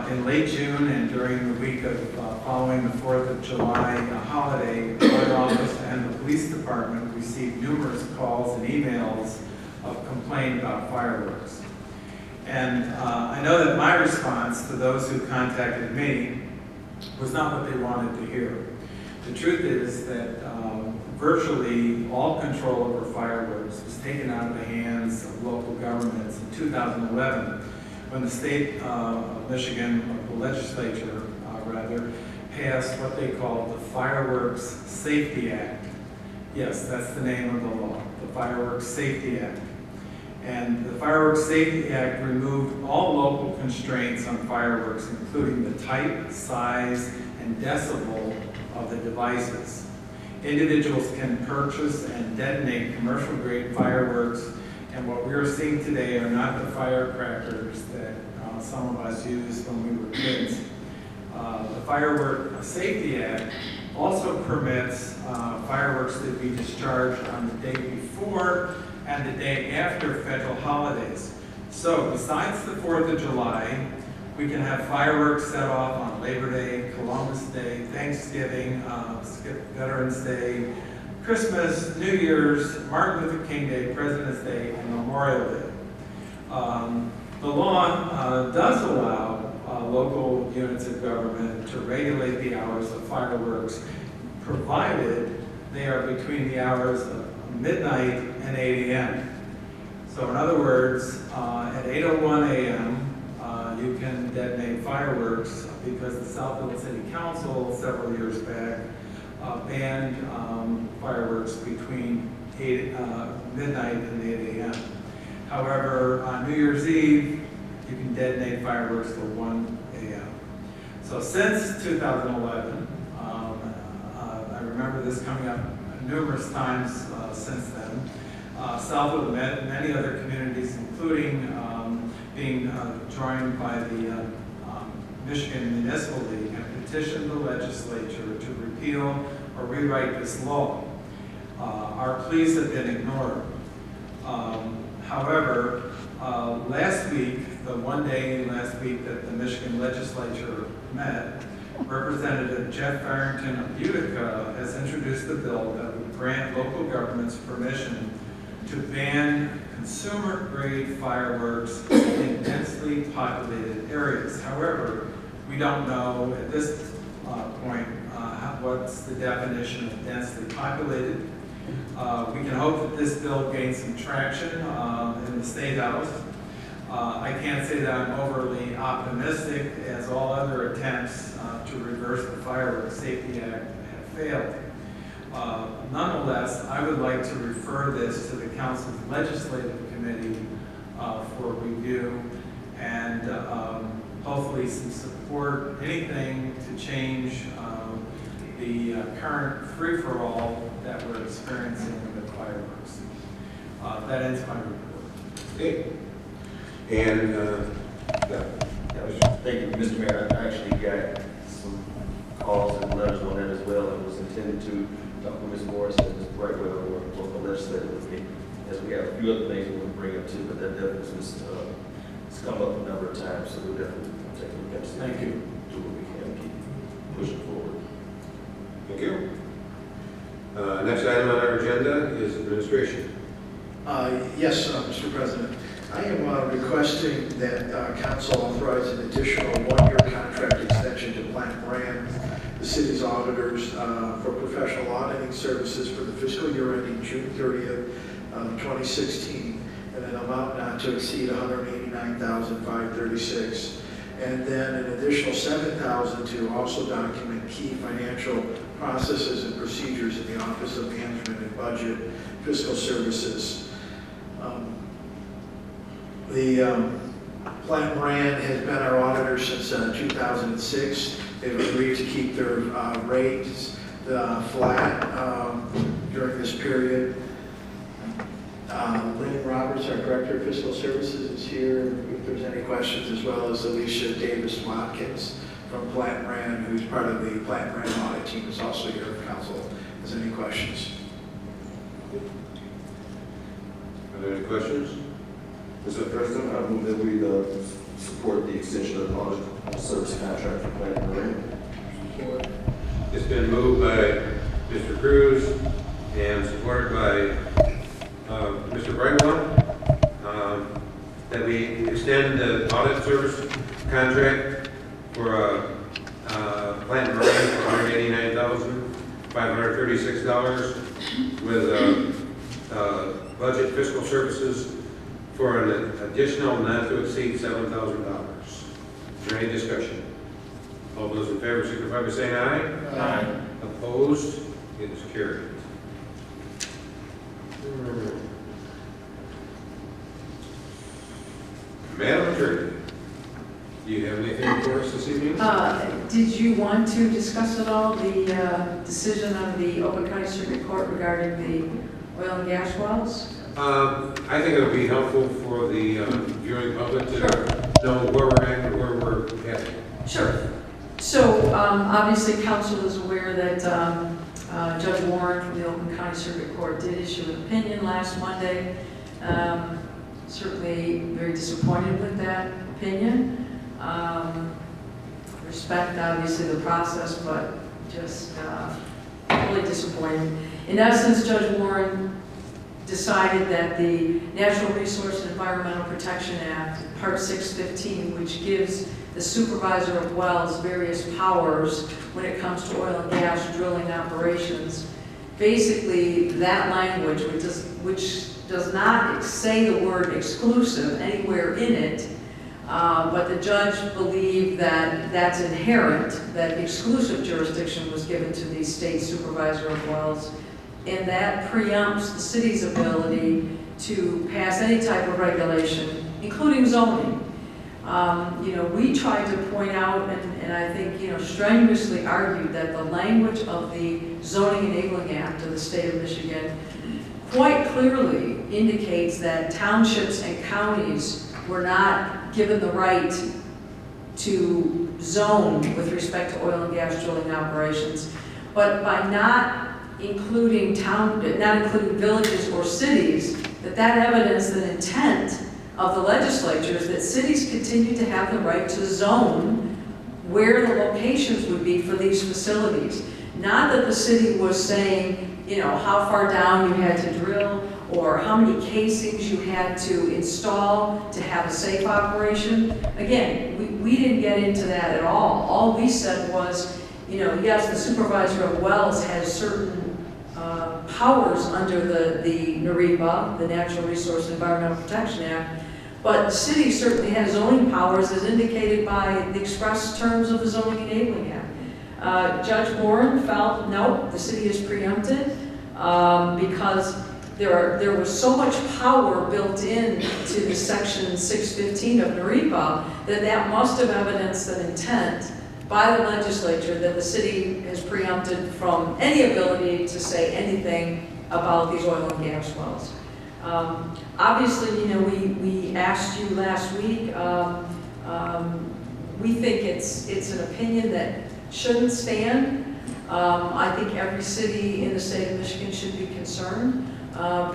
In late June and during the week of following the 4th of July holiday, my office and the police department received numerous calls and emails of complaint about fireworks. And I know that my response to those who contacted me was not what they wanted to hear. The truth is that virtually all control over fireworks was taken out of the hands of local governments in 2011 when the state of Michigan, the legislature passed what they called the Fireworks Safety Act. Yes, that's the name of the law, the Fireworks Safety Act. And the Fireworks Safety Act removed all local constraints on fireworks, including the type, size, and decibel of the devices. Individuals can purchase and detonate commercial-grade fireworks, and what we are seeing today are not the firecrackers that some of us used when we were kids. The Firework Safety Act also permits fireworks to be discharged on the day before and the day after federal holidays. So besides the 4th of July, we can have fireworks set off on Labor Day, Columbus Day, Thanksgiving, Veterans Day, Christmas, New Year's, Martin Luther King Day, President's Day, and Memorial Day. The law does allow local units of government to regulate the hours of fireworks, provided they are between the hours of midnight and 8 a.m. So in other words, at 8:01 a.m., you can detonate fireworks because the Southfield City Council several years back banned fireworks between midnight and 8 a.m. However, on New Year's Eve, you can detonate fireworks till 1 a.m. So since 2011, I remember this coming up numerous times since then, Southfield met many other communities, including being joined by the Michigan Municipal League, and petitioned the legislature to repeal or rewrite this law. Our pleas have been ignored. However, last week, the one day last week that the Michigan legislature met, Representative Jeff Farrington of Utica has introduced a bill that would grant local governments permission to ban consumer-grade fireworks in densely populated areas. However, we don't know at this point what's the definition of densely populated. We can hope that this bill gains some traction in the State House. I can't say that I'm overly optimistic, as all other attempts to reverse the Fireworks Safety Act have failed. Nonetheless, I would like to refer this to the Council's Legislative Committee for review and hopefully some support, anything to change the current free-for-all that we're experiencing with fireworks. That ends my report. Okay. And, Thank you, Mr. Mayor. I actually got some calls and letters on that as well, and was intended to talk with Ms. Morris and Ms. Brightwell or the legislature with me, as we have a few other things we want to bring up too, but that definitely has come up a number of times, so we'll definitely take a look at it. Thank you. Do what we can to keep pushing forward. thank you. Next item on our agenda is administration. Yes, Mr. President. I am requesting that council authorize an additional one-year contract extension to Plant Brand, the city's auditors, for professional auditing services for the fiscal year ending June 30th, 2016, and an amount not to exceed $189,536. And then an additional $7,000 to also document key financial processes and procedures in the Office of Management and Budget Fiscal Services. Plant Brand has been our auditor since 2006. They've agreed to keep their rates flat during this period. Lynn Roberts, our Director of Fiscal Services, is here if there's any questions, as well as Alicia Davis-Watkins from Plant Brand, who's part of the Plant Brand audit team, is also here if council has any questions. Are there any questions? Mr. President, I move that we support the extension of the audit service contract for Plant Brand. It's been moved by Mr. Cruz and supported by Mr. Brightwell, that we extend the audit service contract for Plant Brand for $189,536 with budget fiscal services for an additional not to exceed $7,000. Is there any discussion? All those in favor signify by saying aye. Aye. Opposed? It is carried. Madam Attorney, do you have anything for us this evening? Did you want to discuss at all the decision of the Oakland County Circuit Court regarding the oil and gas wells? I think it would be helpful for the viewing public to know where we're at and where we're headed. Sure. So obviously council is aware that Judge Warren from the Oakland County Circuit Court did issue an opinion last Monday. Certainly very disappointed with that opinion. Respect obviously the process, but just really disappointed. In essence, Judge Warren decided that the Natural Resource and Environmental Protection Act, Part 615, which gives the supervisor of wells various powers when it comes to oil and gas drilling operations, basically that language, which does not say the word exclusive anywhere in it, But the judge believed that that's inherent, that exclusive jurisdiction was given to the state supervisor of wells, and that preempts the city's ability to pass any type of regulation, including zoning. We tried to point out, and I think, strenuously argued that the language of the Zoning Enabling Act of the state of Michigan quite clearly indicates that townships and counties were not given the right to zone with respect to oil and gas drilling operations. But by not including villages or cities, that evidence the intent of the legislatures that cities continue to have the right to zone where the locations would be for these facilities. Not that the city was saying, how far down you had to drill or how many casings you had to install to have a safe operation. Again, we didn't get into that at all. All we said was, yes, the supervisor of wells has certain powers under the NREPA, the Natural Resource and Environmental Protection Act, but the city certainly has zoning powers as indicated by the express terms of the Zoning Enabling Act. Judge Warren felt, no, the city is preempted because there was so much power built in to the section 615 of NREPA that must have evidenced an intent by the legislature that the city has preempted from any ability to say anything about these oil and gas wells. Obviously, we asked you last week, we think it's an opinion that shouldn't stand. I think every city in the state of Michigan should be concerned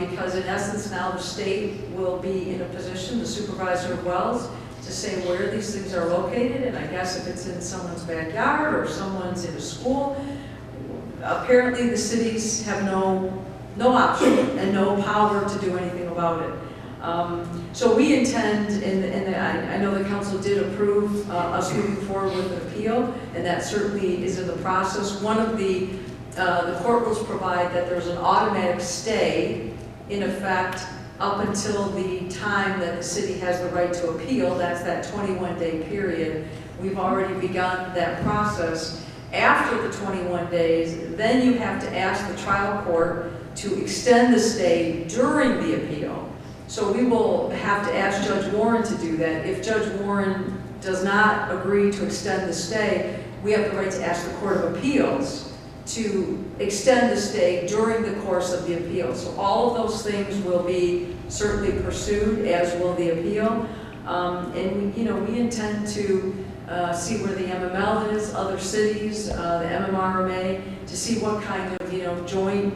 because in essence now the state will be in a position, the supervisor of wells, to say where these things are located, and I guess if it's in someone's backyard or someone's in a school, apparently the cities have no option and no power to do anything about it. So we intend, and I know the council did approve us moving forward with an appeal, and that certainly is in the process. One of the court rules provide that there's an automatic stay in effect up until the time that the city has the right to appeal. That's that 21-day period. We've already begun that process. After the 21 days, then you have to ask the trial court to extend the stay during the appeal. So we will have to ask Judge Warren to do that. If Judge Warren does not agree to extend the stay, we have the right to ask the Court of Appeals to extend the stay during the course of the appeal. So all of those things will be certainly pursued, as will the appeal. And we intend to see where the MML is, other cities, the MMRMA, to see what kind of joint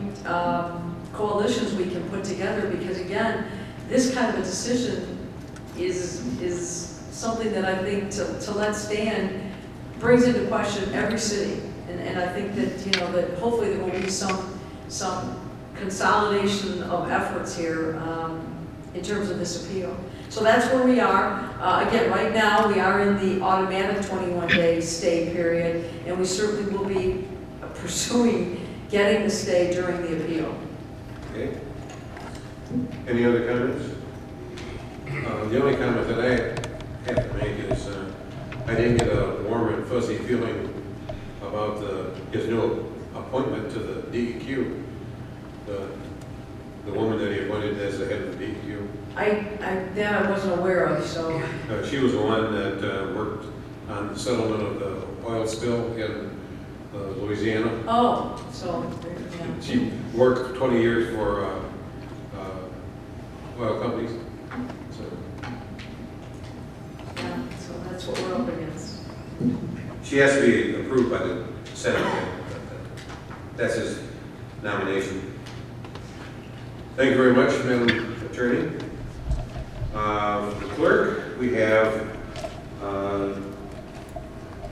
coalitions we can put together. Because again, this kind of a decision is something that I think to let stand brings into question every city. And I think that that hopefully there will be some consolidation of efforts here in terms of this appeal. So that's where we are. Again, right now we are in the automatic 21-day stay period, and we certainly will be pursuing getting the stay during the appeal. Okay. Any other comments? The only comment that I have to make is I didn't get a warm and fuzzy feeling about his new appointment to the DEQ. The woman that he appointed as the head of the DEQ. That I wasn't aware of, so. She was the one that worked on the settlement of the oil spill in Louisiana. Oh, so, yeah. She worked 20 years for oil companies. So. Yeah, so that's what we're up against. She has to be approved by the Senate. That's his nomination. Thank you very much, Madam Attorney. Clerk, we have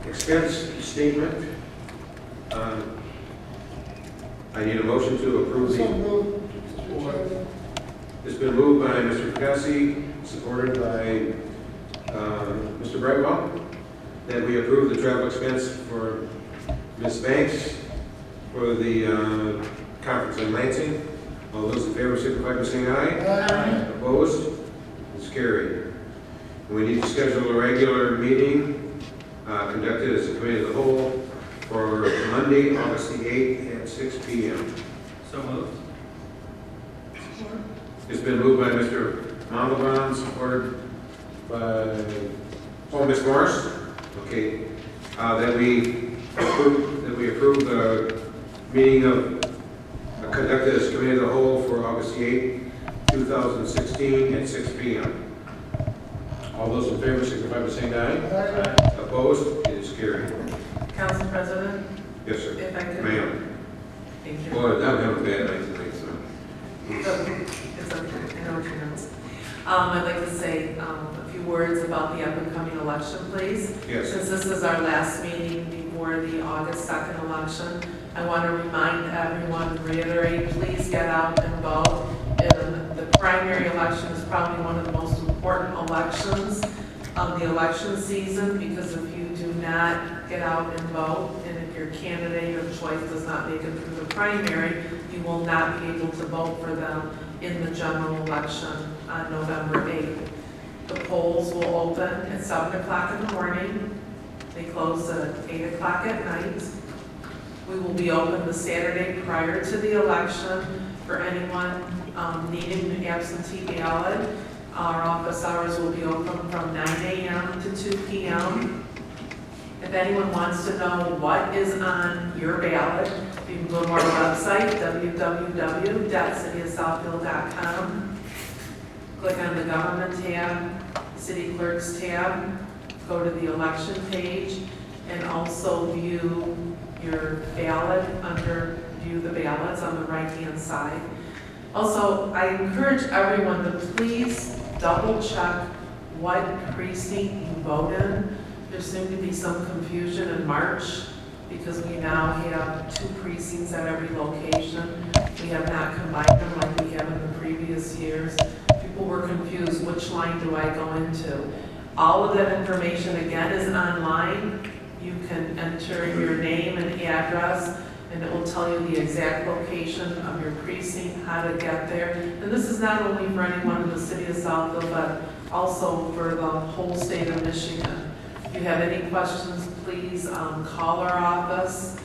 expense statement. I need a motion to approve the. It's been moved by Mr. Cassie, supported by Mr. Brightwell, that we approve the travel expense for Ms. Banks for the conference in Lansing. All those in favor signify by saying aye. Aye. Opposed? It's carried. We need to schedule a regular meeting conducted as a committee of the whole for Monday, August the 8th at 6 p.m. So moved. It's been moved by Mr. Montalban, supported by, Ms. Morris. Okay, that we approve the meeting conducted as committee of the whole for August the 8th, 2016 at 6 p.m. All those in favor signify by saying aye. Aye. Opposed? It is carried. Council President, Yes, sir. if I could. Ma'am. Thank you. Boy, I'm having a bad night tonight, so. It's okay, I know what you know. I'd like to say a few words about the up-and-coming election, please. Yes. Since this is our last meeting before the August 2nd election, I want to remind everyone, reiterate, please get out and vote. And the primary election is probably one of the most important elections of the election season, because if you do not get out and vote, and if your candidate of choice does not make it through the primary, you will not be able to vote for them in the general election on November 8th. The polls will open at 7 o'clock in the morning. They close at 8 o'clock at night. We will be open the Saturday prior to the election for anyone needing an absentee ballot. Our office hours will be open from 9 a.m. to 2 p.m. If anyone wants to know what is on your ballot, you can go to our website, www.cityofsouthfield.com. Click on the Government tab, City Clerks tab, go to the Election page, and also view your ballot under View the Ballots on the right-hand side. Also, I encourage everyone to please double-check what precinct you vote in. There seemed to be some confusion in March because we now have 2 precincts at every location. We have not combined them like we have in the previous years. People were confused, which line do I go into? All of that information, again, is online. You can enter your name and address, and it will tell you the exact location of your precinct, how to get there. And this is not only for anyone in the city of Southfield, but also for the whole state of Michigan. If you have any questions, please call our office.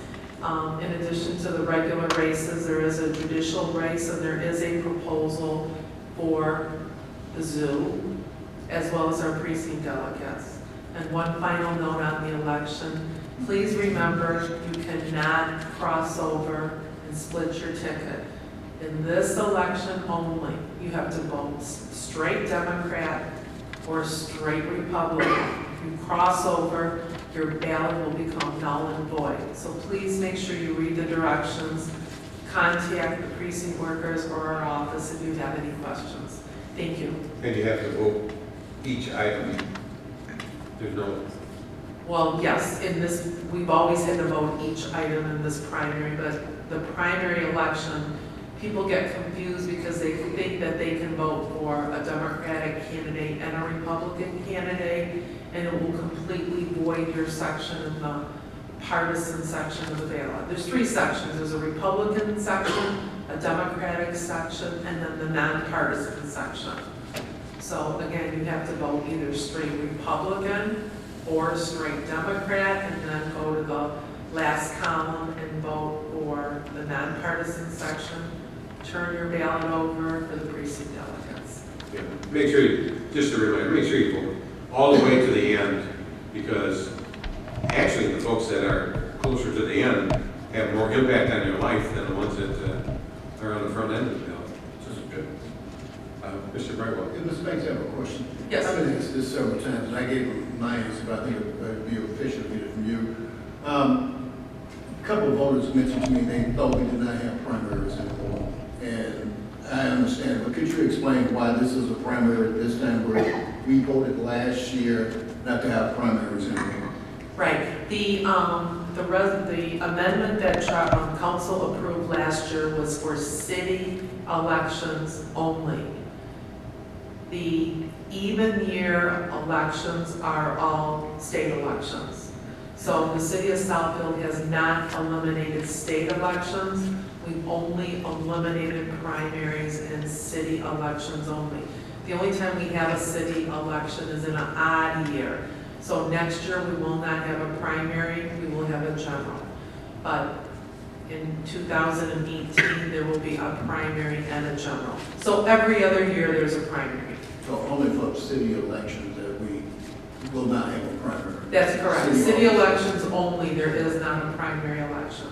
In addition to the regular races, there is a judicial race, and there is a proposal for the zoo, as well as our precinct delegates. And one final note on the election, please remember you cannot cross over and split your ticket. In this election only, you have to vote straight Democrat or straight Republican. If you cross over, your ballot will become null and void. So please make sure you read the directions, contact the precinct workers or our office if you have any questions. Thank you. And you have to vote each item. There's no. Well, yes, in this, we've always had to vote each item in this primary, but the primary election, people get confused because they think that they can vote for a Democratic candidate and a Republican candidate, and it will completely void your section in the partisan section of the ballot. There's 3 sections. There's a Republican section, a Democratic section, and then the nonpartisan section. So again, you have to vote either straight Republican or straight Democrat, and then go to the last column and vote for the nonpartisan section. Turn your ballot over for the precinct delegates. Yeah. Make sure you, just a reminder, make sure you vote all the way to the end, because actually the folks that are closer to the end have more impact on your life than the ones that are on the front end of the ballot. This is good. Mr. Brightwell. Yeah, Mr. Banks, I have a question. Yes. I've been asked this several times, and I gave my answer, but I think it would be official to get it from you. A couple of voters mentioned to me they thought we did not have primaries anymore, and I understand, but could you explain why this is a primary at this time where we voted last year not to have primaries anymore? Right. The amendment that council approved last year was for city elections only. The even year elections are all state elections. So the city of Southfield has not eliminated state elections. We've only eliminated primaries and city elections only. The only time we have a city election is in an odd year. So next year, we will not have a primary, we will have a general. But in 2018, there will be a primary and a general. So every other year, there's a primary. So only for city elections that we will not have a primary. That's correct. City elections only, there is not a primary election.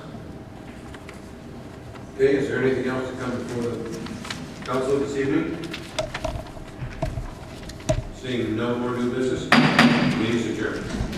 Okay, is there anything else to come before the council this evening? Seeing no more new business, meeting is adjourned.